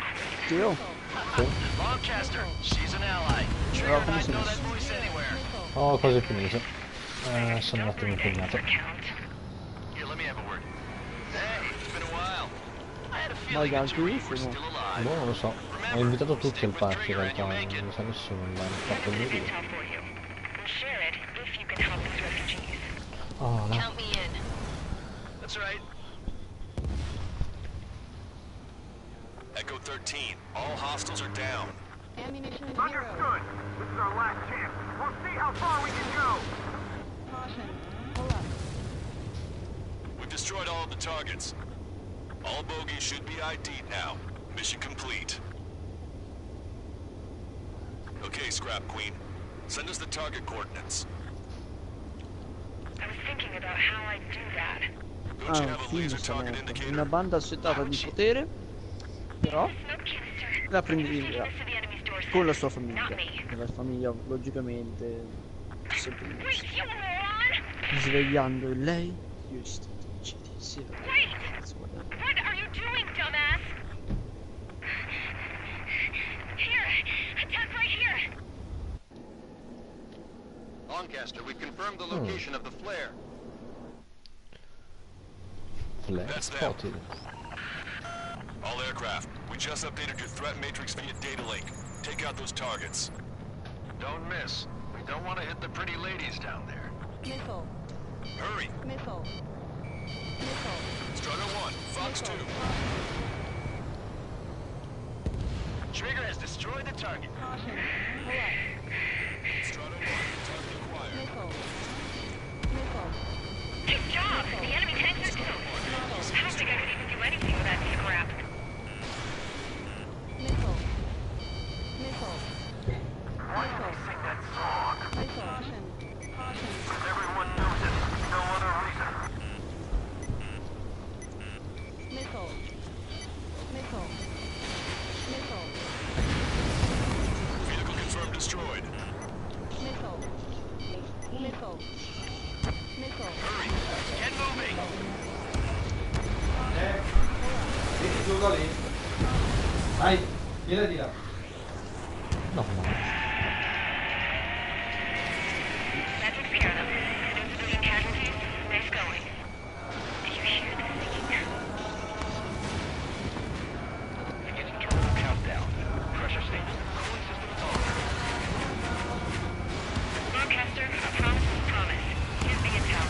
queen. Dio. Lancaster, she's an ally. Trigger and I know that voice anywhere. Ho quasi finito. Sono un attimo impegnato. Here, let me have a word. Hey, it's been a while. I had a Ma feeling gli that you altri were sono... still alive. Boh, non lo so. Ho invitato tutti al party in realtà, non mi sa nessuno, ma non ho fatto nulla. Intel for you. We'll share it if you can help these refugees. Oh, no. Count me in. That's right. Echo 13. All hostiles are down. Ammunition 0. Understood. This is our last chance. We'll see how far we can go. Caution. Pull up. We've destroyed all of the targets. All bogies should be ID'd now. Mission complete. Okay, Scrap Queen. Send us the target coordinates. I was thinking about how I'd do that. Don't you Ah, have a film laser target stavolta. indicator? Una banda assetata di potere, però la prenderà con la sua famiglia. E la famiglia, logicamente, sempre di questo. Svegliando in lei gli istinti uccidisi. What are you doing, dumbass? Here, attack right here. Lancaster, we've confirmed the location of the flare. That's them. All aircraft, we just updated your threat matrix via data link. Take out those targets. Don't miss. We don't want to hit the pretty ladies down there. Missile. Hurry. Missile. Missile. Strider 1, Fox 2. Trigger has destroyed the target. Caution. Pull up. Strider 1, target acquired. Missile. Missile. Good job. The enemy tanks are killed. I don't think I could even do anything with that scrap. Missile. Missile. Why do we sing that song? Missile. Caution. Caution. Everyone knows it. No other reason. Missile. Missile. Quello lì. Vai, vieni di là. No, no. That takes care of them. No civilian casualties. Nice going. Do you hear the singing? Beginning terminal countdown. Pressure stable. Cooling systems on. Broadcaster, a promise is a promise. Here's the intel.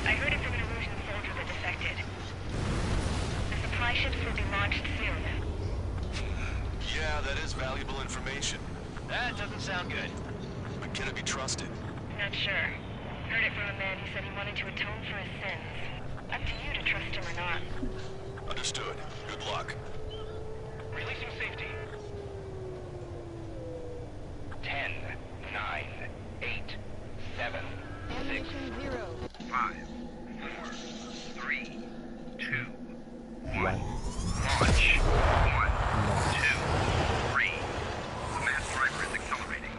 I heard it from an illusion soldier that defected. The supply ships will be launched soon. Yeah, that is valuable information. That doesn't sound good. But can it be trusted? Not sure. Heard it from a man who said he wanted to atone for his sins. Up to you to trust him or not. Understood. Good luck. Releasing safety. 10, 9, 8, 7, 6, Animation 0. 5, 4, 3, 2, 1. Launch. 1, 2, 3. The mass driver is accelerating.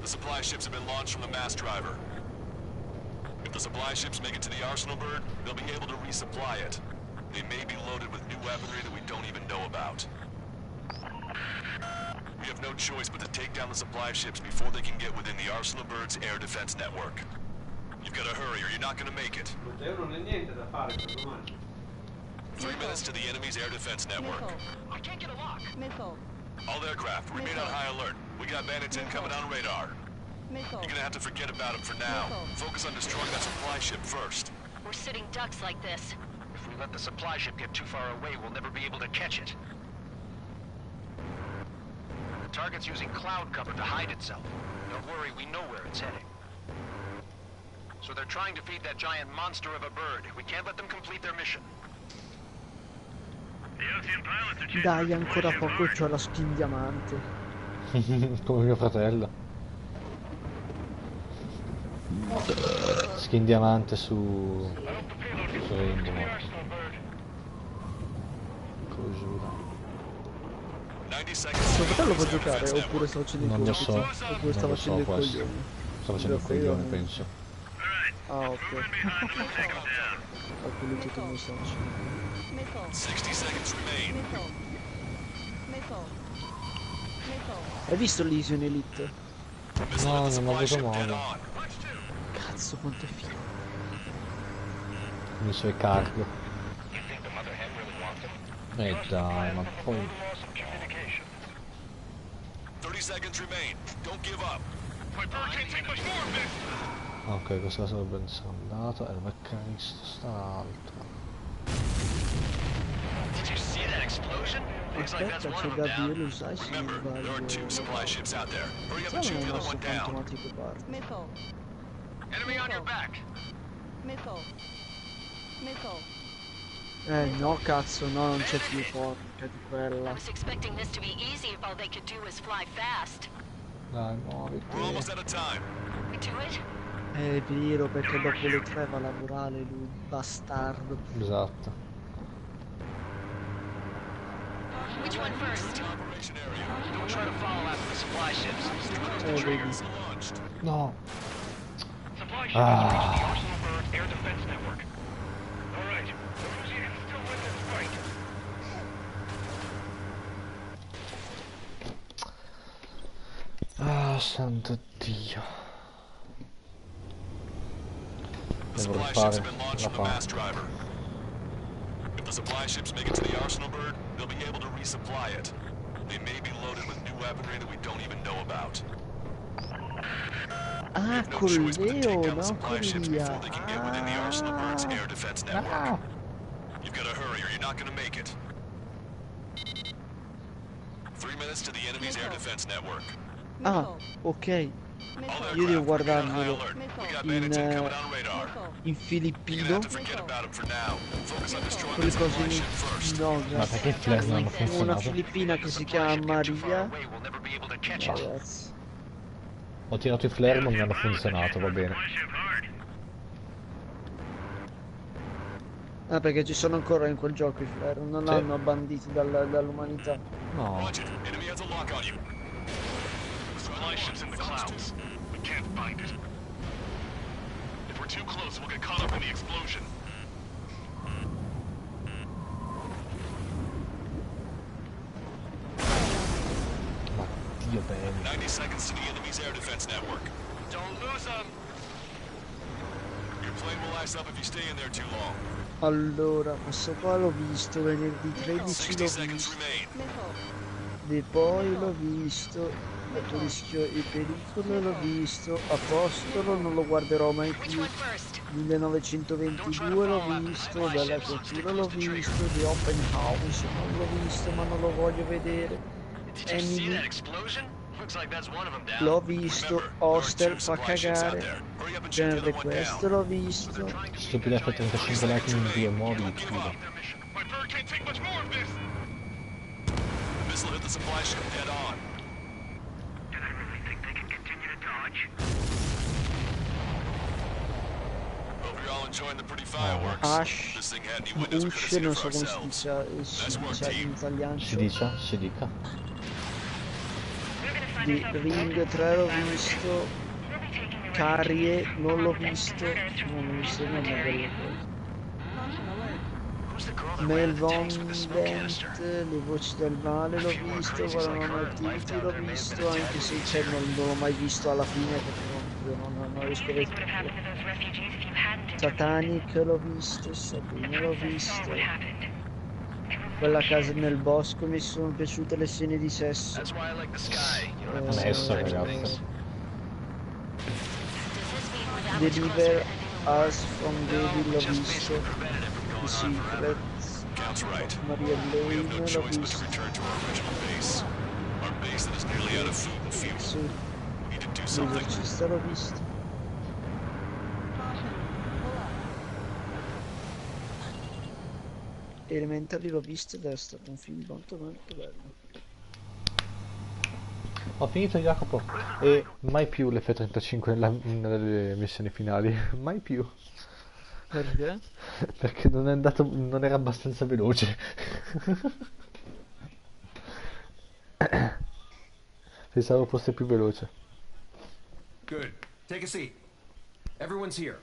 The supply ships have been launched from the mass driver. If the supply ships make it to the Arsenal bird, they'll be able to resupply it. They may be loaded with new weaponry that we don't even know about. We have no choice but to take down the supply ships before they can get within the Arsenal bird's air defense network. You've got to hurry or you're not going to make it. Non è niente da fare per domani. 3 minutes to the enemy's air defense network. I can't get a lock. Missile. All aircraft, remain on high alert. We got bandits incoming on radar. Missile. You're gonna have to forget about them for now. Focus on destroying that supply ship first. We're sitting ducks like this. If we let the supply ship get too far away, we'll never be able to catch it. The target's using cloud cover to hide itself. Don't worry, we know where it's heading. So they're trying to feed that giant monster of a bird. We can't let them complete their mission. Dai, ancora poco e c'ho la skin diamante. Come mio fratello. Skin diamante su Rainbow. Cosura. Tuo fratello può giocare oppure sta facendo i Non lo compiti? so, Oppure sta non lo so facendo i questo. coglioni? Sta facendo il coglione, penso. Ah, ok. Ho pulito tutto il messaggio. 60 seconds remain. Hai visto l'Ision Elite? No, non ho avuto modo. Cazzo, quanto è figo. Con i suoi cargo. Dai, ma poi... 30 seconds remain. Don't give up. Ok, questa cosa l'ho ben andato. E il meccanista sta alto. Aspetta, c'è da dire, lo sai se non Remember, there are 2 supply ships out there. Hurry up and shoot the other one down. automatico parte. Missile. Enemy on your back. Missile. Missile. No, cazzo, no, non c'è più porca di quella. I was expecting this to be easy if all they could do was fly fast. Dai, muoviti. We're almost out of time. We do it? È vero, perché dopo le 3 va a lavorare lui, bastardo. Esatto. Which one first? Don't try to follow after the supply ships. Vedi. No. Supply ship has reached the Arsenal Bird Air Defense Network. All right, the Rusia can still win this fight. Ah, santo Dio. The Devo supply ships have rifare been launched la from the mass parte. driver. If the supply ships make it to the Arsenal bird, they'll be able to resupply it. They may be loaded with new weaponry that we don't even know about. Ah, No col choice but to take Leo, down the no? supply Con ships Lia. before they can get within the Arsenal bird's air defense network. You've got to hurry or you're not going to make it. 3 minutes to the enemy's air defense network. Ah, ok. Io devo guardarmelo in filippino. Quelle cose in... No, Ma perché il flash non ha una funzionato? filippina che si chiama Maria. Ragazzi. Ho tirato i flare ma non hanno funzionato, va bene. Ah, perché ci sono ancora in quel gioco i flare, non Sì. hanno banditi dall'umanità. No. Supply ship's in the clouds. We can't find it. If we're too close, we'll get caught up in the explosion. Ma Dio bene. 90 seconds to the enemy's air defense network. Don't lose them. Your plane will ice up if you stay in there too long. Allora, questo qua l'ho visto, venerdì 13 l'ho 60 seconds visto, remain. e poi l'ho visto, a rischio e pericolo l'ho visto, Apostolo non lo guarderò mai più, 1922 l'ho visto, Bella Cultura l'ho visto, The Open House non l'ho visto ma non lo voglio vedere, Emily l'ho visto, Hostel fa cagare, Gen Request l'ho visto. Stupido F-35 Lightning 2, muoviti, scusa. Missile hit the supply ship dead on. Hope you're all enjoying the pretty fireworks. Ash, This thing had any windows we could non have so seen come for si ourselves. dice in italiano. Si dica. The Ring 3 l'ho visto, Carrie non l'ho visto, non mi sembra una bella cosa. Melvondent, Le voci del male l'ho visto, Paranormal Activity l'ho visto, anche se non l'ho mai visto alla fine perché non riesco a vedere. Satanic l'ho visto, Sabrina l'ho visto. Quella casa nel bosco, mi sono piaciute le scene di sesso. Adesso ragazzi. Deliver Us from Devil l'ho visto. The Secrets, Maria Lane l'ho visto. Sì, L'esorcista l'ho visto. Elementary l'ho visto ed è stato un film molto molto bello. Ho finito Jacopo e mai più l'F-35 nelle missioni finali, mai più. Perché? Perché non era abbastanza veloce. Pensavo fosse più veloce. Good. Take a seat. Everyone's here.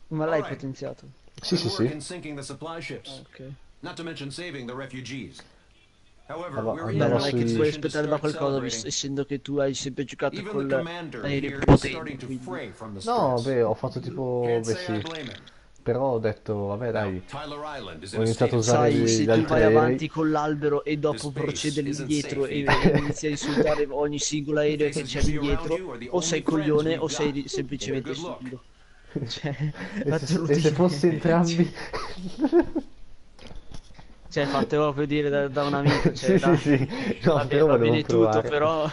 Ma l'hai potenziato? Sì, sì, sì. In sinking the supply ships. Ok. Not to mention saving the refugees. However, Allora, we're in Non andava è che ti puoi aspettare da qualcosa, essendo che tu hai sempre giocato con l'aereo potente. No, beh, ho fatto tipo... beh sì. Però ho detto, vabbè dai, ho iniziato a usare Sai, se gli tu altri vai aerei. avanti con l'albero e dopo procede all'indietro e inizi a insultare ogni singolo aereo che c'è all'indietro, o sei coglione o sei semplicemente stupido. Cioè, E se fosse entrambi... Cioè, fatelo per dire da un amico, cioè, sì, sì, sì. No, va però bene tutto, provare. però...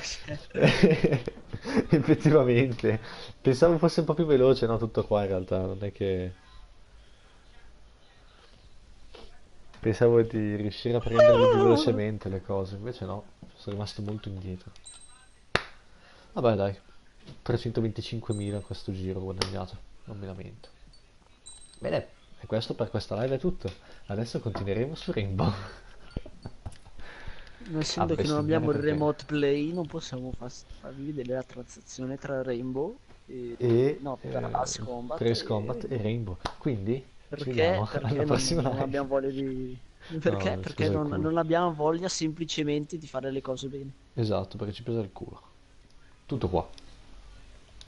Effettivamente. Pensavo fosse un po' più veloce, no? Tutto qua in realtà, non è che... Pensavo di riuscire a prenderle più velocemente le cose, invece no, sono rimasto molto indietro. Vabbè dai, 325.000 in questo giro guadagnato, non mi lamento. Bene, e questo per questa live è tutto. Adesso continueremo su Rainbow. Essendo che non abbiamo il remote play, non possiamo farvi vedere la transazione tra Rainbow e no, tra Ace Combat, e Rainbow. Quindi ci perché vediamo alla prossima non live. abbiamo voglia di... Perché? No, Perché non abbiamo voglia semplicemente di fare le cose bene. Esatto, perché ci pesa il culo. Tutto qua.